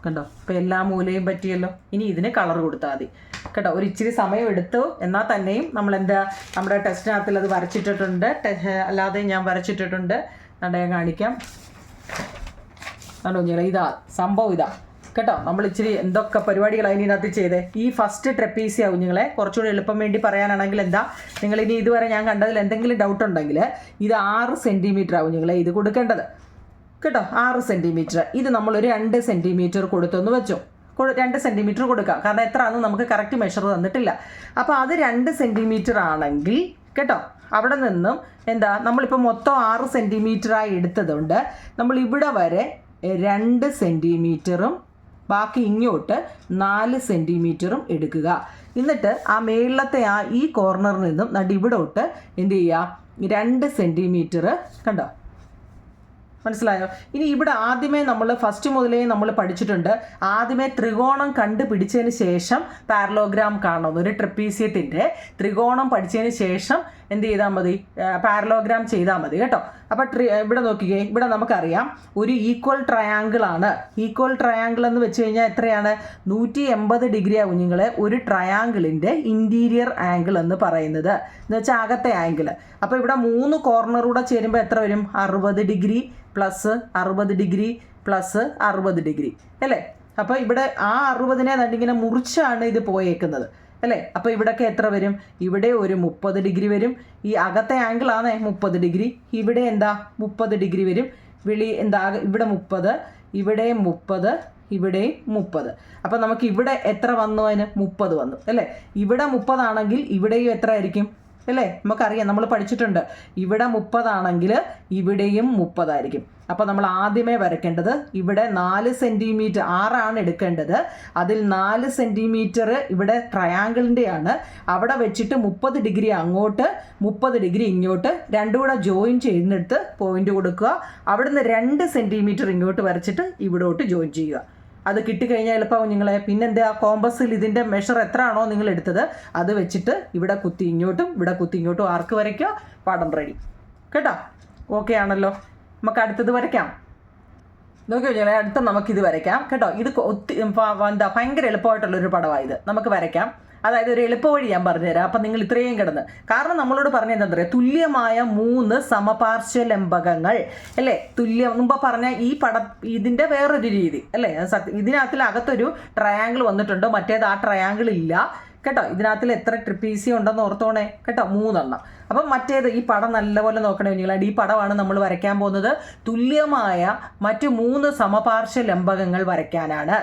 കണ്ടോ. ഇപ്പോൾ എല്ലാ മൂലയും പറ്റിയല്ലോ. ഇനി ഇതിന് കളർ കൊടുത്താൽ മതി കേട്ടോ. ഒരു ഇച്ചിരി സമയം എടുത്തു, എന്നാൽ തന്നെയും നമ്മുടെ ടെസ്റ്റിനകത്തിൽ അത് വരച്ചിട്ടിട്ടുണ്ട്, അല്ലാതെ ഞാൻ വരച്ചിട്ടിട്ടുണ്ട്. ഞാൻ കാണിക്കാം. കണ്ടോ ഞങ്ങൾ, ഇതാ സംഭവം, ഇതാ കേട്ടോ. നമ്മൾ ഇച്ചിരി എന്തൊക്കെ പരിപാടികളാണ് ഇതിനകത്ത് ചെയ്തേ. ഈ ഫസ്റ്റ് ട്രപ്പീസിയ കുഞ്ഞുങ്ങളെ കുറച്ചുകൂടി എളുപ്പം വേണ്ടി പറയാനാണെങ്കിൽ നിങ്ങൾ ഇനി ഇതുവരെ ഞാൻ കണ്ടതിൽ എന്തെങ്കിലും ഡൗട്ട് ഉണ്ടെങ്കിൽ ഇത് 6 സെൻറ്റിമീറ്റർ ആവും കുഞ്ഞുങ്ങളെ ഇത് കൊടുക്കേണ്ടത് കേട്ടോ. 6 സെൻറ്റിമീറ്റർ. ഇത് നമ്മളൊരു 2 സെൻറ്റിമീറ്റർ കൊടുത്തൊന്ന് വെച്ചോ. 2 സെൻറ്റിമീറ്റർ കൊടുക്കാം, കാരണം എത്ര ആണെന്ന് നമുക്ക് കറക്റ്റ് മെഷർ തന്നിട്ടില്ല. അപ്പോൾ അത് 2 സെൻറ്റിമീറ്റർ ആണെങ്കിൽ കേട്ടോ, അവിടെ നിന്നും നമ്മളിപ്പോൾ മൊത്തം 6 സെൻറ്റിമീറ്ററായി എടുത്തതുകൊണ്ട് നമ്മൾ ഇവിടെ വരെ 2 സെൻറ്റിമീറ്ററും ബാക്കി ഇങ്ങോട്ട് 4 സെൻറ്റിമീറ്ററും എടുക്കുക. എന്നിട്ട് ആ മേളത്തെ ഈ കോർണറിൽ നിന്നും ഇവിടോട്ട് എന്ത് ചെയ്യുക, 2 സെൻറ്റിമീറ്റർ കണ്ടോ, മനസ്സിലായോ? ഇനി ഇവിടെ ആദ്യമേ നമ്മൾ ഫസ്റ്റ് മുതലേ നമ്മൾ പഠിച്ചിട്ടുണ്ട്, ആദ്യമേ ത്രികോണം കണ്ടുപിടിച്ചതിന് ശേഷം പാരലോഗ്രാം കാണണം. ഒരു ട്രപ്പീസിയത്തിൻ്റെ ത്രികോണം പഠിച്ചതിന് ശേഷം എന്ത് ചെയ്താൽ മതി, പാരലോഗ്രാം ചെയ്താൽ മതി കേട്ടോ. അപ്പോൾ ഇവിടെ നോക്കിക്കേ, ഇവിടെ നമുക്കറിയാം ഒരു ഈക്വൽ ട്രയാങ്കിൾ ആണ്. ഈക്വൽ ട്രയാങ്കിൾ എന്ന് വെച്ച് കഴിഞ്ഞാൽ എത്രയാണ്? 180 ഡിഗ്രിയാണ് കുഞ്ഞുങ്ങളെ ഒരു ട്രയാങ്കിളിൻ്റെ ഇൻറ്റീരിയർ ആംഗിൾ എന്ന് പറയുന്നത്, എന്ന് വെച്ചാൽ അകത്തെ ആംഗിൾ. അപ്പോൾ ഇവിടെ 3 കോർണറൂടെ ചേരുമ്പോൾ എത്ര വരും? 60 degree plus 60 degree plus 60 degree അല്ലേ? അപ്പോൾ ഇവിടെ ആ 60നെ ഇങ്ങനെ മുറിച്ചാണ് ഇത് പോയേക്കുന്നത് അല്ലേ? അപ്പോൾ ഇവിടെയൊക്കെ എത്ര വരും? ഇവിടെ ഒരു 30 ഡിഗ്രി വരും. ഈ അകത്തെ ആംഗിളാണ് 30 ഡിഗ്രി. ഇവിടെ എന്താ 30 ഡിഗ്രി വരും. എന്താ ഇവിടെ 30, ഇവിടെയും 30, ഇവിടെയും 30. അപ്പോൾ നമുക്ക് ഇവിടെ എത്ര വന്നു? അതിന് 30 വന്നു അല്ലേ? ഇവിടെ 30 ആണെങ്കിൽ ഇവിടെയും എത്ര ആയിരിക്കും അല്ലേ? നമുക്കറിയാം, നമ്മൾ പഠിച്ചിട്ടുണ്ട്. ഇവിടെ 30 ആണെങ്കിൽ ഇവിടെയും 30 ആയിരിക്കും. അപ്പോൾ നമ്മൾ ആദ്യമേ വരയ്ക്കേണ്ടത് ഇവിടെ 4 സെൻറ്റിമീറ്റർ 6 എടുക്കേണ്ടത്. അതിൽ 4 സെൻറ്റിമീറ്റർ ഇവിടെ ട്രയാങ്കിളിൻ്റെയാണ്. അവിടെ വെച്ചിട്ട് 30 ഡിഗ്രി അങ്ങോട്ട് 30 ഡിഗ്രി ഇങ്ങോട്ട് രണ്ടും കൂടെ ജോയിൻ ചെയ്യുന്നിടത്ത് പോയിന്റ് കൊടുക്കുക. അവിടുന്ന് 2 സെൻറ്റിമീറ്റർ ഇങ്ങോട്ട് വരച്ചിട്ട് ഇവിടോട്ട് ജോയിൻ ചെയ്യുക. അത് കിട്ടിക്കഴിഞ്ഞാൽ എളുപ്പമാവും നിങ്ങളെ. പിന്നെന്താ, കോമ്പസിൽ ഇതിൻ്റെ മെഷർ എത്ര ആണോ നിങ്ങൾ എടുത്തത് അത് വെച്ചിട്ട് ഇവിടെ കുത്തി ഇങ്ങോട്ടും ഇവിടെ കുത്തി ഇങ്ങോട്ടും ആർക്ക് വരയ്ക്കുക. പടം റെഡി കേട്ടോ. ഓക്കെ ആണല്ലോ. നമുക്ക് അടുത്തത് വരയ്ക്കാം. നോക്കി കഴിഞ്ഞാൽ അടുത്ത നമുക്കിത് വരയ്ക്കാം കേട്ടോ. ഇത് ഭയങ്കര എളുപ്പമായിട്ടുള്ളൊരു പടമാണ് ഇത്. നമുക്ക് വരയ്ക്കാം. അതായത് ഒരു എളുപ്പവഴി ഞാൻ പറഞ്ഞുതരാം. അപ്പം നിങ്ങൾ ഇത്രയും കിടന്ന്, കാരണം നമ്മളോട് പറഞ്ഞ എന്താ പറയുക, തുല്യമായ 3 സമപാർശ്വലംബകങ്ങൾ അല്ലേ? മുമ്പ് പറഞ്ഞ ഈ ഇതിൻ്റെ വേറൊരു രീതി അല്ലേ? ഇതിനകത്തിൽ അകത്തൊരു ട്രയാങ്കിൾ വന്നിട്ടുണ്ട്, മറ്റേത് ആ ട്രയാങ്കിൾ ഇല്ല കേട്ടോ. ഇതിനകത്തിൽ എത്ര ട്രിപ്പീസിയം ഉണ്ടെന്ന് ഓർത്തോണേ കേട്ടോ, 3 എണ്ണം. അപ്പം മറ്റേത് ഈ പടം നല്ലപോലെ നോക്കണേ കുഞ്ഞുങ്ങളായിട്ട്. ഈ പടമാണ് നമ്മൾ വരയ്ക്കാൻ പോകുന്നത്. തുല്യമായ മറ്റു 3 സമപാർശ്വലംബകങ്ങൾ വരയ്ക്കാനാണ്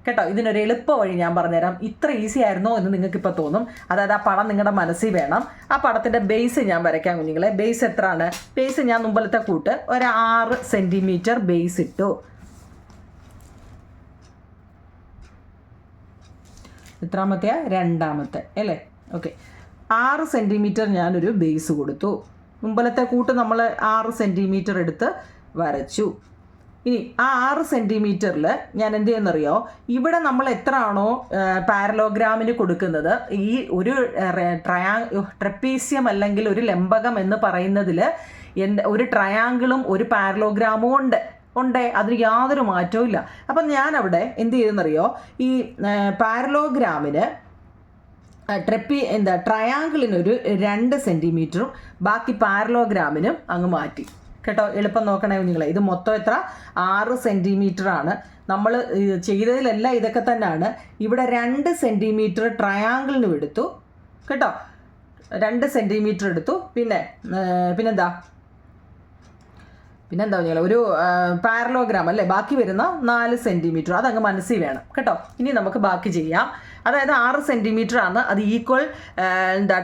കേട്ടോ. ഇതിനൊരു എളുപ്പ വഴി ഞാൻ പറഞ്ഞുതരാം. ഇത്ര ഈസി ആയിരുന്നോ എന്ന് നിങ്ങൾക്ക് ഇപ്പോൾ തോന്നും. അതായത് ആ പടം നിങ്ങളുടെ മനസ്സിൽ വേണം. ആ പടത്തിൻ്റെ ബേസ് ഞാൻ വരയ്ക്കാം കുഞ്ഞുങ്ങളെ. ബേസ് എത്രയാണ്? ബേസ് ഞാൻ മുമ്പലത്തെ കൂട്ട് ഒരു 6 സെൻറ്റിമീറ്റർ ബേസ് ഇട്ടു. എത്രാമത്തെ? 2ാമത്തെ അല്ലേ? ഓക്കെ, 6 സെൻറ്റിമീറ്റർ ഞാനൊരു ബേസ് കൊടുത്തു. മുമ്പലത്തെ കൂട്ട് നമ്മൾ 6 സെൻറ്റിമീറ്റർ എടുത്ത് വരച്ചു. ഇനി ആ 6 സെൻറ്റിമീറ്ററിൽ ഞാൻ എന്ത് ചെയ്യുന്നറിയോ, ഇവിടെ നമ്മൾ എത്ര ആണോ പാരലോഗ്രാമിന് കൊടുക്കുന്നത്, ഈ ഒരു ട്രപ്പീസിയം അല്ലെങ്കിൽ ഒരു ലംബകം എന്ന് പറയുന്നതിൽ ഒരു ട്രയാങ്കിളും ഒരു പാരലോഗ്രാമും ഉണ്ട്. അതിന് യാതൊരു മാറ്റവും ഇല്ല. അപ്പം ഞാനവിടെ എന്ത് ചെയ്തെന്നറിയോ, ഈ പാരലോഗ്രാമിന് ട്രയാങ്കിളിനൊരു 2 സെൻറ്റിമീറ്ററും ബാക്കി പാരലോഗ്രാമിനും അങ്ങ് മാറ്റി കേട്ടോ. എളുപ്പം നോക്കണേ കുഞ്ഞുങ്ങളെ. ഇത് മൊത്തം എത്ര? 6 സെൻറ്റിമീറ്റർ ആണ്. നമ്മൾ ചെയ്തതിലെല്ലാം ഇതൊക്കെ തന്നെയാണ്. ഇവിടെ 2 സെൻറ്റിമീറ്റർ ട്രയാങ്കിളിനും എടുത്തു കേട്ടോ. 2 സെൻറ്റിമീറ്റർ എടുത്തു. പിന്നെന്താ കുഞ്ഞുങ്ങളെ, ഒരു പാരലോഗ്രാം അല്ലേ, ബാക്കി വരുന്ന 4 സെൻറ്റിമീറ്റർ അതങ്ങ് മനസ്സിൽ വേണം കേട്ടോ. ഇനി നമുക്ക് ബാക്കി ചെയ്യാം. അതായത് 6 സെൻറ്റിമീറ്റർ ആണ്. അത് ഈക്വൽ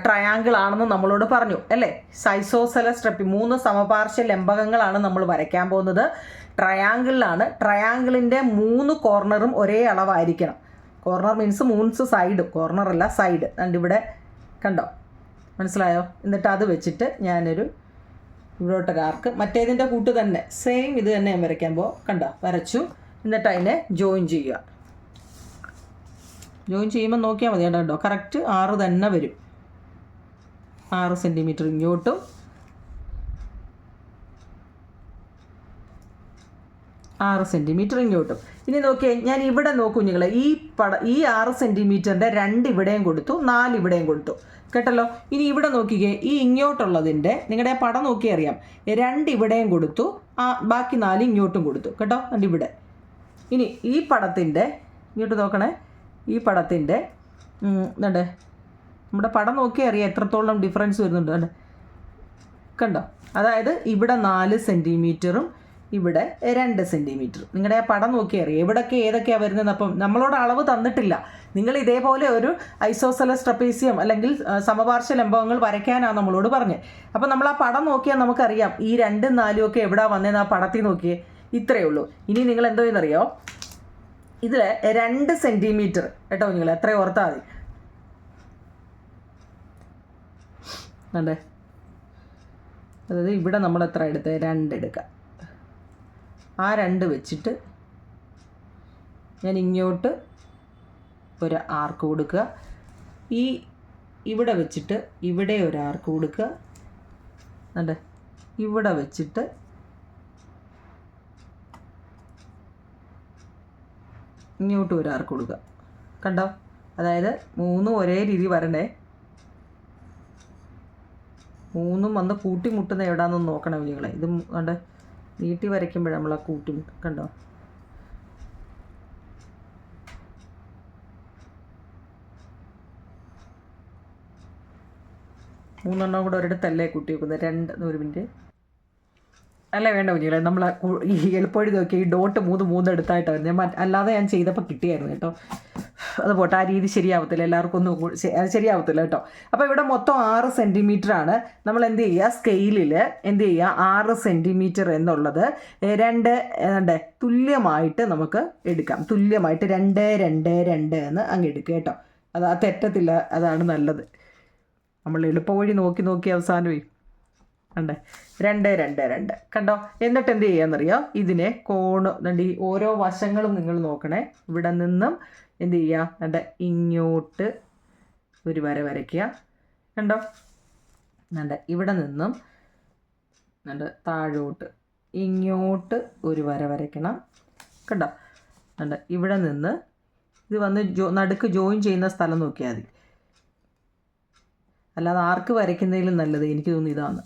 ട്രയാങ്കിൾ ആണെന്ന് നമ്മളോട് പറഞ്ഞു അല്ലേ? ഐസോസെലസ് ട്രപ്പി 3 സമപാർശ്വ ലംബകങ്ങളാണ് നമ്മൾ വരയ്ക്കാൻ പോകുന്നത്. ട്രയാങ്കിളിലാണ്. ട്രയാങ്കിളിൻ്റെ 3 കോർണറും ഒരേ അളവായിരിക്കണം. കോർണർ മീൻസ് 3 സൈഡും, കോർണറല്ല സൈഡ്. ഇവിടെ കണ്ടോ, മനസ്സിലായോ? എന്നിട്ട് അത് വെച്ചിട്ട് ഞാനൊരു ഇവിടോട്ടൊരു ആർക്ക്, മറ്റേതിൻ്റെ കൂട്ട് തന്നെ സെയിം ഇത് തന്നെ ഞാൻ വരയ്ക്കുമ്പോൾ കണ്ടോ വരച്ചു. എന്നിട്ട് അതിനെ ജോയിൻ ചെയ്യുക. ജോയിൻ ചെയ്യുമ്പോൾ നോക്കിയാൽ മതി കേട്ടോ. കറക്റ്റ് 6 തന്നെ വരും. 6 സെൻറ്റിമീറ്റർ ഇങ്ങോട്ടും 6 സെൻറ്റിമീറ്റർ ഇങ്ങോട്ടും. ഇനി നോക്കിയേ, ഞാൻ ഇവിടെ നോക്കൂ കുഞ്ഞുങ്ങളെ. ഈ 6 സെൻറ്റിമീറ്ററിൻ്റെ 2 ഇവിടെയും കൊടുത്തു, 4 ഇവിടെയും കൊടുത്തു കേട്ടല്ലോ. ഇനി ഇവിടെ നോക്കിക്കേ, ഈ ഇങ്ങോട്ടുള്ളതിൻ്റെ നിങ്ങളുടെ പടം നോക്കി അറിയാം, 2 ഇവിടെയും കൊടുത്തു, ബാക്കി 4 ഇങ്ങോട്ടും കൊടുത്തു കേട്ടോ. അതുകൊണ്ട് ഇവിടെ ഇനി ഈ പടത്തിൻ്റെ ഇങ്ങോട്ട് നോക്കണേ. ഈ പടത്തിൻ്റെ നമ്മുടെ പടം നോക്കി അറിയാം എത്രത്തോളം ഡിഫറൻസ് വരുന്നുണ്ട് കണ്ടോ. അതായത് ഇവിടെ 4 സെൻറ്റിമീറ്ററും ഇവിടെ 2 സെൻറ്റിമീറ്റർ. നിങ്ങളുടെ ആ പടം നോക്കി അറിയാം എവിടെയൊക്കെ ഏതൊക്കെയാണ് വരുന്നത്. അപ്പം നമ്മളോട് അളവ് തന്നിട്ടില്ല. നിങ്ങൾ ഇതേപോലെ ഒരു ഐസോസെലസ് ട്രപ്പീസിയം അല്ലെങ്കിൽ സമപാർശ്വ ലംബകങ്ങൾ വരയ്ക്കാനാണ് നമ്മളോട് പറഞ്ഞത്. അപ്പം നമ്മൾ ആ പടം നോക്കിയാൽ നമുക്കറിയാം ഈ 2ഉം 4ഉം ഒക്കെ എവിടെ വന്നതെന്ന് ആ പടത്തിൽ നോക്കിയേ. ഇത്രയേ ഉള്ളൂ. ഇനി നിങ്ങൾ എന്തോ ചെയ്യുന്നറിയോ, ഇതിൽ 2 സെൻറ്റിമീറ്റർ കേട്ടോ നിങ്ങൾ എത്രയും ഓർത്താൽ മതി. അതെ, അതായത് ഇവിടെ നമ്മൾ എത്ര എടുത്തത്? 2 എടുക്കാം. ആ 2 വെച്ചിട്ട് ഞാൻ ഇങ്ങോട്ട് ഒരു ആർക്ക് കൊടുക്കുക. ഇവിടെ വെച്ചിട്ട് ഇവിടെ ഒരു ആർക്ക് കൊടുക്കുക. അതെ, ഇവിടെ വെച്ചിട്ട് ഇങ്ങോട്ട് ഒരു ആർക്ക് കൊടുക്കുക. കണ്ടോ? അതായത് 3 ഒരേ രീതി വരണ്ടേ. 3 വന്ന് കൂട്ടിമുട്ടുന്ന എവിടെയാണെന്ന് നോക്കണം കുഞ്ഞുങ്ങളെ. ഇത് കണ്ട് നീട്ടി വരയ്ക്കുമ്പോഴാണ് നമ്മൾ ആ കൂട്ടിമുട്ട്. കണ്ടോ? മൂന്നെണ്ണം കൂടെ ഒരിടത്തല്ലേ കൂട്ടി വെക്കുന്നത്. 1 മിനിറ്റ്. അല്ല വേണ്ട കുഞ്ഞുങ്ങളെ, നമ്മൾ ഈ എളുപ്പവഴി നോക്കി ഈ ഡോട്ട് 3 എടുത്തായിട്ടാണ് വരുന്നത്. അല്ലാതെ ഞാൻ ചെയ്തപ്പോൾ കിട്ടിയായിരുന്നു കേട്ടോ. അത് പോട്ടെ, ആ രീതി ശരിയാവത്തില്ല, എല്ലാവർക്കും ഒന്നും അത് ശരിയാവത്തില്ല കേട്ടോ. അപ്പോൾ ഇവിടെ മൊത്തം 6 സെൻറ്റിമീറ്ററാണ്. നമ്മൾ എന്ത് ചെയ്യുക, സ്കെയിലിൽ എന്ത് ചെയ്യുക, 6 സെൻറ്റിമീറ്റർ എന്നുള്ളത് 2 തുല്യമായിട്ട് നമുക്ക് എടുക്കാം. തുല്യമായിട്ട് 2, 2, 2 എന്ന് അങ്ങ് എടുക്കുക കേട്ടോ. അത് തെറ്റത്തില്ല, അതാണ് നല്ലത്. നമ്മൾ എളുപ്പവഴി നോക്കി അവസാനമേ 2, 2, 2 കണ്ടോ. എന്നിട്ട് എന്ത് ചെയ്യാന്നറിയോ, ഇതിനെ ഈ ഓരോ വശങ്ങളും നിങ്ങൾ നോക്കണേ. ഇവിടെ നിന്നും എന്ത് ചെയ്യുക, ഇങ്ങോട്ട് ഒരു വര വരയ്ക്കുക. കണ്ടോ? ഇവിടെ നിന്നും താഴോട്ട് ഇങ്ങോട്ട് ഒരു വര വരയ്ക്കണം. കണ്ടോ? ഇവിടെ നിന്ന് ഇത് വന്ന് നടുക്ക് ജോയിൻ ചെയ്യുന്ന സ്ഥലം നോക്കിയാൽ മതി. അല്ലാതെ ആർക്ക് വരയ്ക്കുന്നതിലും നല്ലത് എനിക്ക് തോന്നുന്നു ഇതാണ്.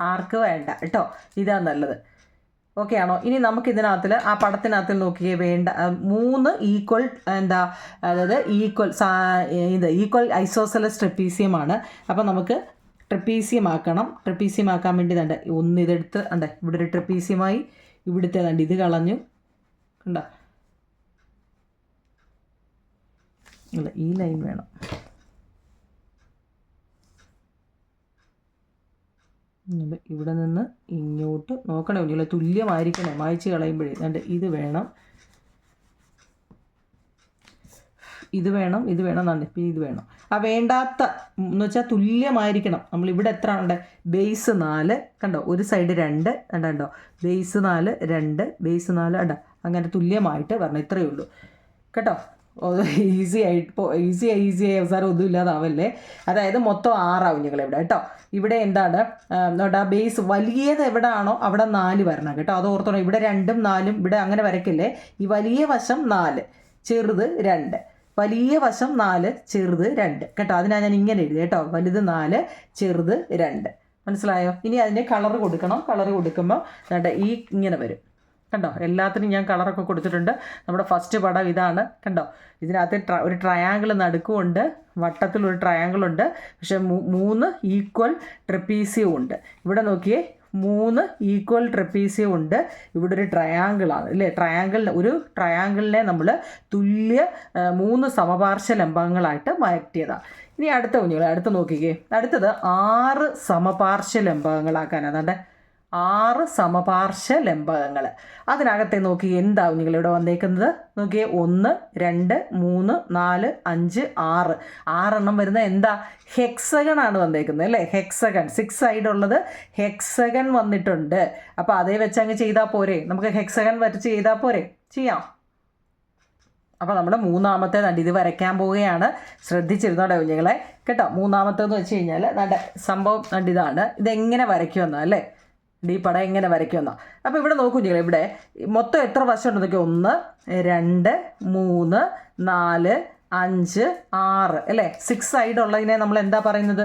ആർക്ക് വേണ്ട കേട്ടോ, ഇതാണ് നല്ലത്. ഓക്കെ ആണോ? ഇനി നമുക്കിതിനകത്തിൽ ആ പടത്തിനകത്തിൽ നോക്കിയേ വേണ്ട 3 ഈക്വൽ അതായത് ഈക്വൽ ഐസോസെലസ് ട്രപ്പീസിയമാണ്. അപ്പോൾ നമുക്ക് ട്രപ്പീസിയം ആക്കണം. ട്രപ്പീസിയം ആക്കാൻ വേണ്ടി ഒന്ന് ഇതെടുത്ത് ഇവിടെ ഒരു ട്രപ്പീസിയമായി, ഇവിടുത്തെ ഇത് കളഞ്ഞു. കണ്ടോ? അല്ല, ഈ ലൈൻ വേണം. ഇവിടെ നിന്ന് ഇങ്ങോട്ട് നോക്കണേ കുഞ്ഞുങ്ങളെ, തുല്യമായിരിക്കണേ, മായ്ച്ച് കളയുമ്പോഴേ. ഇത് വേണം, ഇത് വേണം, ഇത് വേണം, പിന്നെ ഇത് വേണം. ആ വേണ്ടാത്ത എന്ന് വെച്ചാൽ തുല്യമായിരിക്കണം. നമ്മളിവിടെ എത്ര ഉണ്ട്, ബേസ് 4 കണ്ടോ, ഒരു സൈഡ് 2 കണ്ടോ, ബേസ് 4 2 ബേസ് 4 കണ്ടോ, അങ്ങനെ തുല്യമായിട്ട് വരണം. ഇത്രയേ ഉള്ളൂ കേട്ടോ. ഈസിയായി അവസാനം ഒന്നും ഇല്ലാതാവല്ലേ. അതായത് മൊത്തം 6 കുഞ്ഞുങ്ങൾ ഇവിടെ കേട്ടോ. ഇവിടെ എന്താണ് ബേസ് വലിയത് എവിടെയാണോ അവിടെ 4 വരണം കേട്ടോ. അത് ഓർത്തോണം. ഇവിടെ 2ഉം 4ഉം ഇവിടെ അങ്ങനെ വരയ്ക്കില്ലേ. ഈ വലിയ വശം 4, ചെറുത് 2, വലിയ വശം 4, ചെറുത് 2 കേട്ടോ. അതിനാണ് ഞാൻ ഇങ്ങനെ എഴുതി കേട്ടോ, വലുത് 4, ചെറുത് 2. മനസ്സിലായോ? ഇനി അതിൻ്റെ കളർ കൊടുക്കണം. കളർ കൊടുക്കുമ്പോൾ ഇങ്ങനെ വരും കണ്ടോ. എല്ലാത്തിനും ഞാൻ കളറൊക്കെ കൊടുത്തിട്ടുണ്ട്. നമ്മുടെ ഫസ്റ്റ് പടം ഇതാണ് കണ്ടോ. ഇതിനകത്ത് ഒരു ട്രയാങ്കിൾ നടുക്കുമുണ്ട്, വട്ടത്തിലൊരു ട്രയാങ്കിളുണ്ട്, പക്ഷേ 3 ഈക്വൽ ട്രപ്പീസിയം ഉണ്ട്. ഇവിടെ നോക്കിയേ, 3 ഈക്വൽ ട്രപ്പീസിയം ഉണ്ട്. ഇവിടെ ഒരു ട്രയാങ്കിളാണ് അല്ലേ. ഒരു ട്രയാങ്കിളിനെ നമ്മൾ 3 സമപാർശ്വ ലംബങ്ങളായിട്ട് മാറ്റിയതാണ്. ഇനി അടുത്ത കുഞ്ഞുങ്ങളെ അടുത്ത് നോക്കിക്കേ. അടുത്തത് 6 സമപാർശ്വ ലംബങ്ങളാക്കാൻ. 6 സമപാർശ്വ ലംബകങ്ങൾ. അതിനകത്തെ നോക്കി എന്താവും നിങ്ങൾ ഇവിടെ വന്നേക്കുന്നത് നോക്കിയേ. 1, 2, 3, 4, 5, 6 6 വരുന്ന എന്താ, ഹെക്സഗൺ ആണ് വന്നേക്കുന്നത് അല്ലേ. ഹെക്സഗൺ 6 സൈഡ് ഉള്ളത് ഹെക്സഗൺ വന്നിട്ടുണ്ട്. അപ്പോൾ അതേ വെച്ച് അങ്ങ് ചെയ്താൽ പോരെ, നമുക്ക് ഹെക്സഗൺ വരച്ച് ചെയ്താൽ പോരെ, ചെയ്യാം. അപ്പോൾ നമ്മൾ മൂന്നാമത്തെ ഇത് വരയ്ക്കാൻ പോവുകയാണ്. ശ്രദ്ധിച്ചിരുന്നോടെ കുഞ്ഞുങ്ങളെ കേട്ടോ. മൂന്നാമത്തേന്ന് വെച്ച് കഴിഞ്ഞാൽ സംഭവം ഇതാണ്. ഇതെങ്ങനെ വരയ്ക്കുമെന്നാ അല്ലേ, ഈ പടം എങ്ങനെ വരയ്ക്കുമെന്നോ. അപ്പോൾ ഇവിടെ നോക്കൂ കുഞ്ഞുങ്ങളെ, ഇവിടെ മൊത്തം എത്ര വശം ഉണ്ടെന്നൊക്കെ 1, 2, 3, 4, 5, 6 അല്ലേ. 6 സൈഡ് ഉള്ളതിനെ നമ്മൾ എന്താ പറയുന്നത്,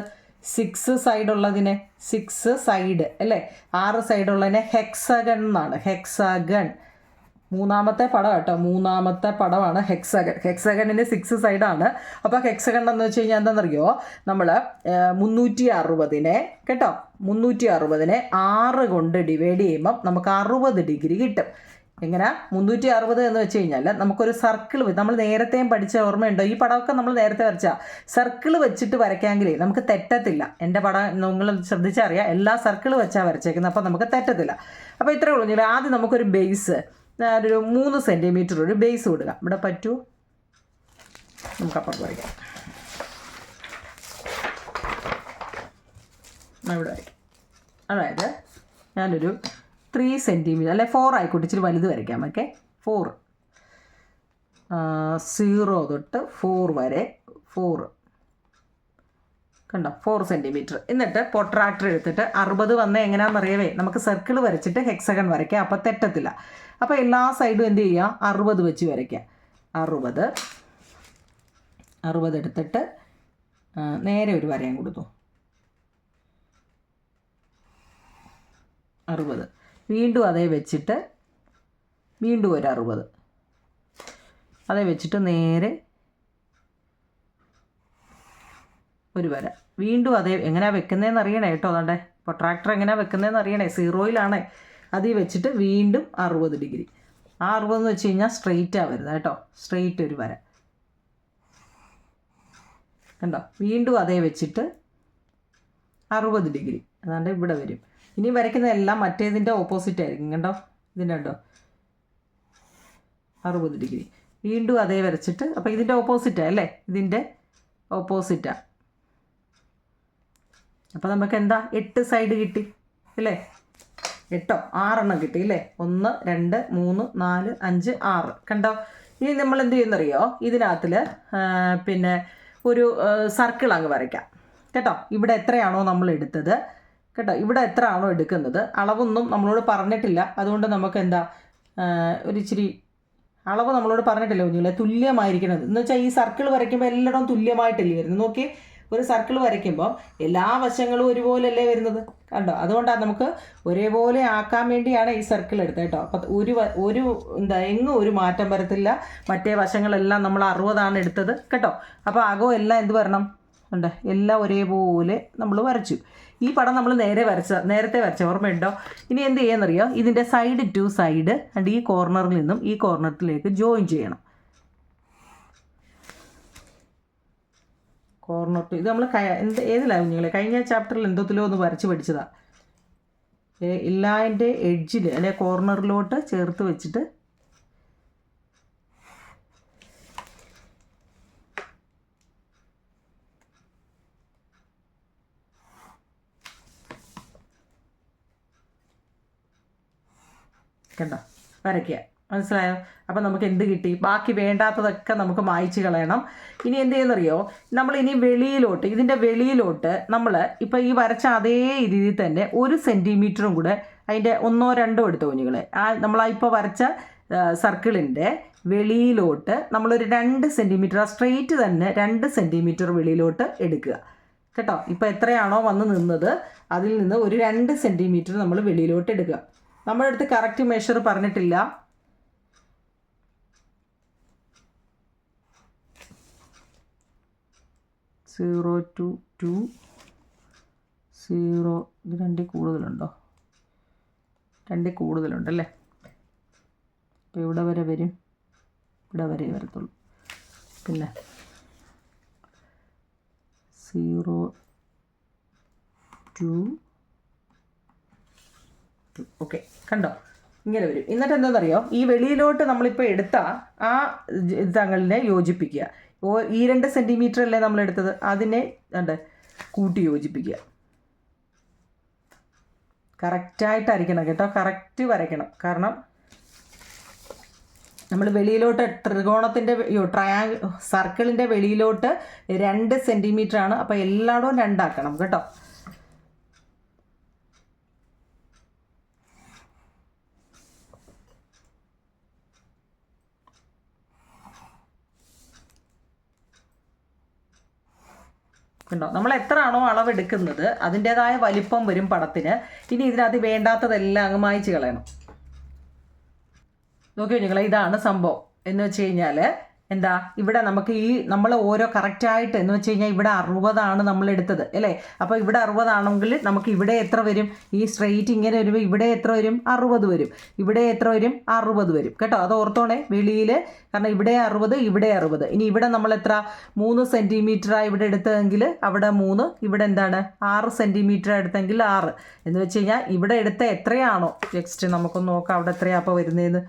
6 സൈഡ് ഉള്ളതിനെ 6 സൈഡ് അല്ലേ. 6 സൈഡ് ഉള്ളതിനെ ഹെക്സഗൺ എന്നാണ്. ഹെക്സഗൺ മൂന്നാമത്തെ പടം കേട്ടോ. മൂന്നാമത്തെ പടമാണ് ഹെക്സഗൺ. ഹെക്സഗണിന് 6 സൈഡാണ്. അപ്പോൾ ഹെക്സഗൺ എന്ന് വെച്ച് കഴിഞ്ഞാൽ എന്താണെന്നറിയോ, നമ്മൾ 360 കേട്ടോ, 360 6 കൊണ്ട് ഡിവൈഡ് ചെയ്യുമ്പം നമുക്ക് 60 ഡിഗ്രി കിട്ടും. എങ്ങനെ 360 എന്ന് വെച്ച് കഴിഞ്ഞാൽ നമുക്കൊരു സർക്കിൾ, നമ്മൾ നേരത്തെയും പഠിച്ച ഓർമ്മയുണ്ടോ, ഈ പടമൊക്കെ നമ്മൾ നേരത്തെ വരച്ചാൽ സർക്കിൾ വെച്ചിട്ട് വരയ്ക്കാമെങ്കിൽ നമുക്ക് തെറ്റത്തില്ല. എൻ്റെ പടം നിങ്ങൾ ശ്രദ്ധിച്ചറിയാം, എല്ലാ സർക്കിൾ വെച്ചാൽ വരച്ചേക്കുന്നത്, അപ്പോൾ നമുക്ക് തെറ്റത്തില്ല. അപ്പോൾ ഇത്രയേ ഉള്ളൂ. ആദ്യം നമുക്കൊരു ബേസ് ഒരു 3 സെൻറ്റിമീറ്റർ ഒരു ബേസ് കൊടുക്കാം. ഇവിടെ പറ്റൂ, നമുക്കപ്പുറത്ത് വരയ്ക്കാം. ഇവിടെ വരയ്ക്കാം. അതായത് ഞാനൊരു 3 സെൻറ്റിമീറ്റർ അല്ലെ 4 ആയിക്കോട്ടെ, ഇച്ചിരി വലുത് വരയ്ക്കാം. ഓക്കെ, 4 0 തൊട്ട് 4 വരെ 4 കണ്ടോ 4 സെൻറ്റിമീറ്റർ. എന്നിട്ട് പ്രൊട്രാക്ടർ എടുത്തിട്ട് 60 വന്ന എങ്ങനെയാണെന്നറിയവേ, നമുക്ക് സർക്കിൾ വരച്ചിട്ട് ഹെക്സഗൺ വരയ്ക്കാം, അപ്പോൾ തെറ്റത്തില്ല. അപ്പോൾ എല്ലാ സൈഡും എന്ത് ചെയ്യുക, 60 വെച്ച് വരയ്ക്കാം. 60 എടുത്തിട്ട് നേരെ ഒരു വരയും കൊടുത്തു. 60 വീണ്ടും അതേ വെച്ചിട്ട് വീണ്ടും ഒരു 60 അതേ വെച്ചിട്ട് നേരെ ഒരു വര, വീണ്ടും അതേ. എങ്ങനെയാണ് വെക്കുന്നതെന്ന് അറിയണേ കേട്ടോ. അതാണ്ടേ പ്രൊട്രാക്ടർ എങ്ങനെയാണ് വെക്കുന്നതെന്ന് അറിയണേ, 0-യിലാണേ. അതിൽ വെച്ചിട്ട് വീണ്ടും 60 ഡിഗ്രി. ആ 60 എന്ന് വെച്ച് കഴിഞ്ഞാൽ സ്ട്രെയിറ്റാണ് വരുന്നത് കേട്ടോ. സ്ട്രെയിറ്റ് ഒരു വര കണ്ടോ. വീണ്ടും അതേ വെച്ചിട്ട് 60 ഡിഗ്രി. അതാണ്ട് ഇവിടെ വരും. ഇനി വരയ്ക്കുന്നതെല്ലാം മറ്റേതിൻ്റെ ഓപ്പോസിറ്റ് ആയിരിക്കും കണ്ടോ. ഇതിൻ്റെ കണ്ടോ 60 ഡിഗ്രി. വീണ്ടും അതേ വരച്ചിട്ട്, അപ്പോൾ ഇതിൻ്റെ ഓപ്പോസിറ്റാണ് അല്ലേ, ഇതിൻ്റെ ഓപ്പോസിറ്റാണ്. അപ്പോൾ നമുക്ക് എന്താ 8 സൈഡ് കിട്ടി അല്ലേ, 6 കിട്ടി അല്ലേ. 1 2 3 4 5 6 കണ്ടോ. ഇനി നമ്മൾ എന്ത് ചെയ്യുന്നറിയോ, ഇതിനകത്തിൽ പിന്നെ ഒരു സർക്കിൾ അങ്ങ് വരയ്ക്കാം കേട്ടോ. ഇവിടെ എത്രയാണോ നമ്മൾ എടുത്തത് കേട്ടോ, ഇവിടെ എത്ര ആണോ എടുക്കുന്നത്, അളവൊന്നും നമ്മളോട് പറഞ്ഞിട്ടില്ല. അതുകൊണ്ട് നമുക്ക് എന്താ ഒരു ഇച്ചിരി അളവ് നമ്മളോട് പറഞ്ഞിട്ടില്ല കുഞ്ഞുങ്ങളെ, തുല്യമായിരിക്കണത് എന്ന് വെച്ചാൽ ഈ സർക്കിൾ വരയ്ക്കുമ്പോൾ എല്ലായിടവും തുല്യമായിട്ടല്ലേ വരുന്നത്. നോക്കി, ഒരു സർക്കിൾ വരയ്ക്കുമ്പോൾ എല്ലാ വശങ്ങളും ഒരുപോലെയല്ലേ വരുന്നത് കണ്ടോ. അതുകൊണ്ടാണ് നമുക്ക് ഒരേപോലെ ആക്കാൻ വേണ്ടിയാണ് ഈ സർക്കിൾ എടുത്തത് കേട്ടോ. അപ്പം ഒരു എന്താ എങ്ങും ഒരു മാറ്റം വരത്തില്ല. മറ്റേ വശങ്ങളെല്ലാം നമ്മൾ 60 എടുത്തത് കേട്ടോ. അപ്പോൾ അകവും എല്ലാം എന്ത് വരണം ഉണ്ട്, എല്ലാം ഒരേപോലെ നമ്മൾ വരച്ചു. ഈ പടം നമ്മൾ നേരത്തെ വരച്ച ഓർമ്മയുണ്ടോ. ഇനി എന്ത് ചെയ്യാന്നറിയോ, ഇതിൻ്റെ സൈഡ് ടു സൈഡ് അണ്ട് ഈ കോർണറിൽ നിന്നും ഈ കോർണറിലേക്ക് ജോയിൻ ചെയ്യണം. കോർണർ ടു ഇത് നമ്മൾ ഏതിലാവും നിങ്ങൾ കഴിഞ്ഞ ചാപ്റ്ററിൽ എന്തോത്തിലോ ഒന്ന് വരച്ച് പഠിച്ചതാണ്. എല്ലാതിൻ്റെ എഡ്ജിൽ അല്ലെ കോർണറിലോട്ട് ചേർത്ത് വെച്ചിട്ട് കണ്ടോ വരയ്ക്കുക. മനസ്സിലായോ. അപ്പം നമുക്ക് എന്ത് കിട്ടി, ബാക്കി വേണ്ടാത്തതൊക്കെ നമുക്ക് മായ്ച്ച് കളയണം. ഇനി എന്ത് ചെയ്യുന്നറിയോ, നമ്മൾ ഇനി വെളിയിലോട്ട് ഇതിൻ്റെ വെളിയിലോട്ട് നമ്മൾ ഇപ്പോൾ ഈ വരച്ച അതേ രീതിയിൽ തന്നെ 1 സെൻറ്റിമീറ്ററും കൂടെ അതിൻ്റെ 1 2 എടുത്ത കുഞ്ഞുങ്ങളെ നമ്മളാ ഇപ്പോൾ വരച്ച സർക്കിളിൻ്റെ വെളിയിലോട്ട് നമ്മളൊരു 2 സെൻറ്റിമീറ്റർ സ്ട്രെയിറ്റ് തന്നെ 2 സെൻറ്റിമീറ്റർ വെളിയിലോട്ട് എടുക്കുക കേട്ടോ. ഇപ്പോൾ എത്രയാണോ വന്ന് നിന്നത് അതിൽ നിന്ന് ഒരു 2 സെൻറ്റിമീറ്റർ നമ്മൾ വെളിയിലോട്ട് എടുക്കുക. നമ്മുടെ അടുത്ത് കറക്റ്റ് മെഷർ പറഞ്ഞിട്ടില്ല. സീറോ ടു 0 ഇത് 2 കൂടുതലുണ്ടോ, 2 കൂടുതലുണ്ടല്ലേ. അപ്പോൾ ഇവിടെ വരെ വരും, ഇവിടെ വരെ വരത്തുള്ളൂ. പിന്നെ 0 2 ഓക്കെ കണ്ടോ ഇങ്ങനെ വരും. എന്നിട്ട് എന്താണെന്നറിയോ, ഈ വെളിയിലോട്ട് നമ്മളിപ്പോൾ എടുത്ത ആ തങ്ങളിനെ യോജിപ്പിക്കുക. ഈ 2 സെൻറ്റിമീറ്റർ അല്ലേ നമ്മൾ എടുത്തത്, അതിനെ കൂട്ടി യോജിപ്പിക്കുക. കറക്റ്റായിട്ടായിരിക്കണം കേട്ടോ, കറക്റ്റ് വരയ്ക്കണം. കാരണം നമ്മൾ വെളിയിലോട്ട് ത്രികോണത്തിൻ്റെ സർക്കിളിൻ്റെ വെളിയിലോട്ട് 2 സെൻറ്റിമീറ്റർ ആണ്. അപ്പോൾ എല്ലായിടവും 2 ആക്കണം കേട്ടോ. കണ്ടോ, നമ്മൾ എത്ര ആണോ അളവെടുക്കുന്നത് അതിൻ്റേതായ വലിപ്പം വരും പടത്തിന്. ഇനി ഇതിനകത്ത് വേണ്ടാത്തതെല്ലാം അങ്ങ് മായ്ച്ച് കളയണം. നോക്കിയോ നിങ്ങളെ, ഇതാണ് സംഭവം. എന്ന് വെച്ച് കഴിഞ്ഞാൽ എന്താ, ഇവിടെ നമുക്ക് നമ്മൾ ഓരോ കറക്റ്റായിട്ട് എന്ന് വെച്ച് കഴിഞ്ഞാൽ ഇവിടെ 60 നമ്മൾ എടുത്തത് അല്ലേ. അപ്പോൾ ഇവിടെ 60 ആണെങ്കിൽ നമുക്ക് ഇവിടെ എത്ര വരും, ഈ സ്ട്രെയിറ്റ് ഇങ്ങനെ വരുമ്പോൾ ഇവിടെ എത്ര വരും, 60 വരും. ഇവിടെ എത്ര വരും, 60 വരും കേട്ടോ. അത് ഓർത്തോണേ വെളിയിൽ, കാരണം ഇവിടെ 60 ഇവിടെ 60. ഇനി ഇവിടെ നമ്മൾ എത്ര 3 സെൻറ്റിമീറ്ററാണ് ഇവിടെ എടുത്തതെങ്കിൽ അവിടെ 3, ഇവിടെ എന്താണ് 6 സെൻറ്റിമീറ്റർ എടുത്തെങ്കിൽ 6 എന്ന് വെച്ച് കഴിഞ്ഞാൽ ഇവിടെ എടുത്ത എത്രയാണോ, നെക്സ്റ്റ് നമുക്കൊന്ന് നോക്കാം അവിടെ എത്രയാണ് അപ്പോൾ വരുന്നതെന്ന്.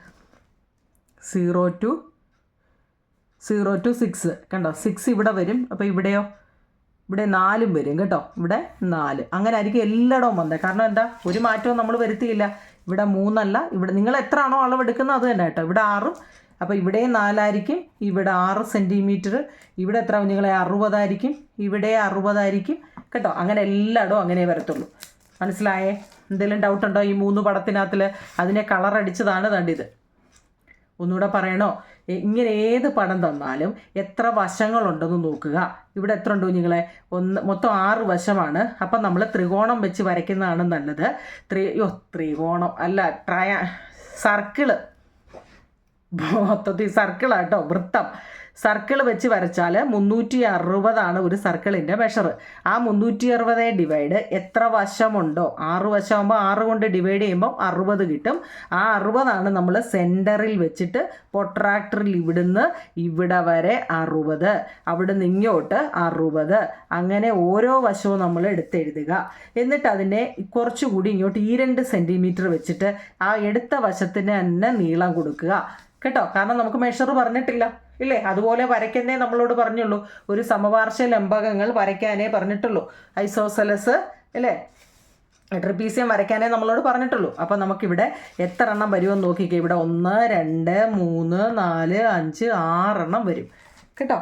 0 to 6 കണ്ടോ, 6 ഇവിടെ വരും. അപ്പോൾ ഇവിടെയോ, ഇവിടെ 4 വരും കേട്ടോ. ഇവിടെ 4 അങ്ങനെ ആയിരിക്കും എല്ലായിടവും വന്നത്. കാരണം എന്താ, ഒരു മാറ്റവും നമ്മൾ വരുത്തിയില്ല. ഇവിടെ 3 അല്ല, ഇവിടെ നിങ്ങൾ എത്ര ആണോ അളവെടുക്കുന്നത് അത് തന്നെ കേട്ടോ. ഇവിടെ 6, അപ്പോൾ ഇവിടെ 4 ആയിരിക്കും. ഇവിടെ 6 സെൻറ്റിമീറ്റർ. ഇവിടെ എത്ര കുഞ്ഞുങ്ങളെ 60 ആയിരിക്കും. ഇവിടെ 60 ആയിരിക്കും. കേട്ടോ. അങ്ങനെ എല്ലായിടവും അങ്ങനെ വരത്തുള്ളൂ. മനസ്സിലായേ? എന്തെങ്കിലും ഡൗട്ട് ഉണ്ടോ? ഈ 3 പടത്തിനകത്തിൽ അതിനെ കളർ അടിച്ചതാണ് കണ്ടിത്. ഒന്നുകൂടെ പറയണോ? ഇങ്ങനെ ഏത് പടം തന്നാലും എത്ര വശങ്ങളുണ്ടെന്ന് നോക്കുക. ഇവിടെ എത്ര ഉണ്ടോ നിങ്ങളെ? മൊത്തം 6 വശമാണ്. അപ്പം നമ്മൾ ത്രികോണം വെച്ച് വരയ്ക്കുന്നതാണ് നല്ലത്. ത്രികോണം അല്ല, സർക്കിള്, മൊത്തത്തിൽ സർക്കിളാട്ടോ, വൃത്തം. സർക്കിൾ വെച്ച് വരച്ചാൽ 360 ഒരു സർക്കിളിൻ്റെ മെഷർ. ആ 360 ഡിവൈഡ് എത്ര വശമുണ്ടോ, 6 വശമാകുമ്പോൾ 6 കൊണ്ട് ഡിവൈഡ് ചെയ്യുമ്പോൾ 60 കിട്ടും. ആ 60 നമ്മൾ സെൻറ്ററിൽ വെച്ചിട്ട് പൊട്രാക്ടറിൽ ഇവിടുന്ന് ഇവിടെ വരെ 60, അവിടുന്ന് ഇങ്ങോട്ട് 60, അങ്ങനെ ഓരോ വശവും നമ്മൾ എടുത്തെഴുതുക. എന്നിട്ട് അതിനെ കുറച്ചുകൂടി ഇങ്ങോട്ട് 2 സെൻറ്റിമീറ്റർ വെച്ചിട്ട് ആ എടുത്ത വശത്തിന് തന്നെ നീളം കൊടുക്കുക കേട്ടോ. കാരണം നമുക്ക് മെഷർ പറഞ്ഞിട്ടില്ല ഇല്ലേ? അതുപോലെ വരയ്ക്കുന്നേ നമ്മളോട് പറഞ്ഞുള്ളൂ. ഒരു സമപാർശ്വ ലംബകങ്ങൾ വരയ്ക്കാനേ പറഞ്ഞിട്ടുള്ളൂ. ഐസോസെലസ് അല്ലേ, ട്രപ്പീസിയം വരയ്ക്കാനേ നമ്മളോട് പറഞ്ഞിട്ടുള്ളൂ. അപ്പോൾ നമുക്കിവിടെ എത്ര എണ്ണം വരുമെന്ന് നോക്കിക്കേ. ഇവിടെ 1 2 3 4 5 6 വരും കേട്ടോ.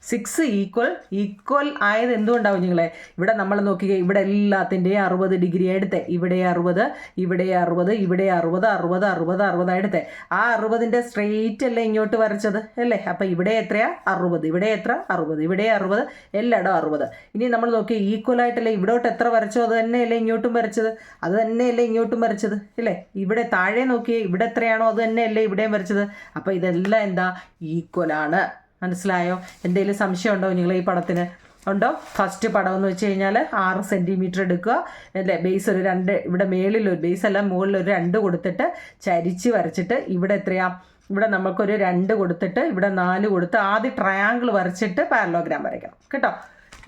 6 6 ഈക്വൽ ആയത് എന്തുകൊണ്ടാവും നിങ്ങളെ? ഇവിടെ നമ്മൾ നോക്കിക്കേ, ഇവിടെ എല്ലാത്തിൻ്റെയും 60 ഡിഗ്രി എടുത്തേ. ഇവിടെ 60, ഇവിടെ 60, ഇവിടെ 60, 60, 60, 60 എടുത്തേ. ആ 60ൻ്റെ സ്ട്രെയിറ്റ് അല്ലേ ഇങ്ങോട്ട് വരച്ചത് അല്ലേ? അപ്പം ഇവിടെ എത്രയാ? 60. ഇവിടെ എത്ര? 60. ഇവിടെ 60, എല്ലായിടവും 60. ഇനി നമ്മൾ നോക്കി ഈക്വലായിട്ടല്ലേ ഇവിടോട്ട് എത്ര വരച്ചോ അത് തന്നെയല്ലേ ഇങ്ങോട്ടും വരച്ചത്, അത് തന്നെയല്ലേ ഇങ്ങോട്ടും വരച്ചത് ഇല്ലേ? ഇവിടെ താഴെ നോക്കിയേ, ഇവിടെ എത്രയാണോ അത് തന്നെയല്ലേ ഇവിടെയും വരച്ചത്. അപ്പോൾ ഇതെല്ലാം എന്താ? ഈക്വലാണ്. മനസ്സിലായോ? എന്തെങ്കിലും സംശയം ഉണ്ടോ നിങ്ങൾ ഈ പടത്തിന്? ഉണ്ടോ? ഫസ്റ്റ് പടം എന്ന് വെച്ച് കഴിഞ്ഞാൽ 6 സെൻറ്റിമീറ്റർ എടുക്കുക അല്ലേ, ബേസ് ഒരു 2, ഇവിടെ മേളിലൊരു ബേസ് അല്ല മുകളിലൊരു 2 കൊടുത്തിട്ട് ചരിച്ച് വരച്ചിട്ട് ഇവിടെ എത്രയാ? ഇവിടെ നമുക്കൊരു 2 കൊടുത്തിട്ട് ഇവിടെ 4 കൊടുത്ത് ആദ്യം ട്രയാങ്കിൾ വരച്ചിട്ട് പാരലോഗ്രാം വരയ്ക്കണം കേട്ടോ.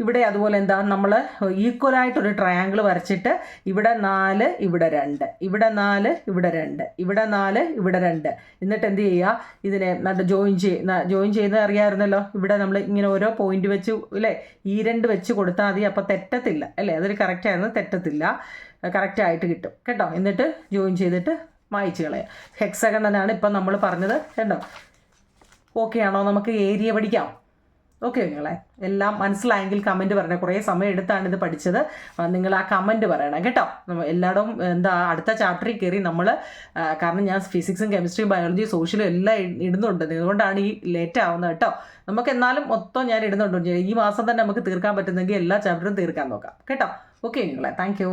ഇവിടെ അതുപോലെ എന്താ, നമ്മൾ ഈക്വലായിട്ടൊരു ട്രയാങ്കിൾ വരച്ചിട്ട് ഇവിടെ 4 ഇവിടെ 2, ഇവിടെ 4 ഇവിടെ 2, ഇവിടെ 4 ഇവിടെ 2. എന്നിട്ട് എന്ത് ചെയ്യുക? ഇതിനെ ജോയിൻ ചെയ്യുന്നത് അറിയാമായിരുന്നല്ലോ. ഇവിടെ നമ്മൾ ഇങ്ങനെ ഓരോ പോയിന്റ് വെച്ച് അല്ലേ, ഈ 2 വെച്ച് കൊടുത്താൽ മതി. അപ്പോൾ തെറ്റത്തില്ല അല്ലേ? അതൊരു കറക്റ്റായിരുന്നു, തെറ്റത്തില്ല, കറക്റ്റായിട്ട് കിട്ടും കേട്ടോ. എന്നിട്ട് ജോയിൻ ചെയ്തിട്ട് മായ്ച്ച് കളയാം. ഹെക്സഗണനാണ് ഇപ്പം നമ്മൾ പറഞ്ഞത് കേട്ടോ. ഓക്കെ ആണോ? നമുക്ക് ഏരിയ പഠിക്കാം. ഓക്കെ നിങ്ങളെ എല്ലാം മനസ്സിലായെങ്കിൽ കമൻറ്റ് പറയണേ. കുറേ സമയം എടുത്താണ് ഇത് പഠിച്ചത്. നിങ്ങൾ ആ കമൻറ്റ് പറയണം കേട്ടോ. എല്ലായിടവും എന്താ അടുത്ത ചാപ്റ്ററിൽ കയറി നമ്മൾ, കാരണം ഞാൻ ഫിസിക്സും കെമിസ്ട്രിയും ബയോളജി സോഷ്യലും എല്ലാം ഇടുന്നുണ്ട്. അതുകൊണ്ടാണ് ഈ ലേറ്റ് ആവുന്നത് കേട്ടോ. നമുക്ക് എന്നാലും മൊത്തം ഞാൻ ഇടുന്നുണ്ട്. ഈ മാസം തന്നെ നമുക്ക് തീർക്കാൻ പറ്റുന്നെങ്കിൽ എല്ലാ ചാപ്റ്ററും തീർക്കാൻ നോക്കാം കേട്ടോ. ഓക്കെ നിങ്ങളെ താങ്ക്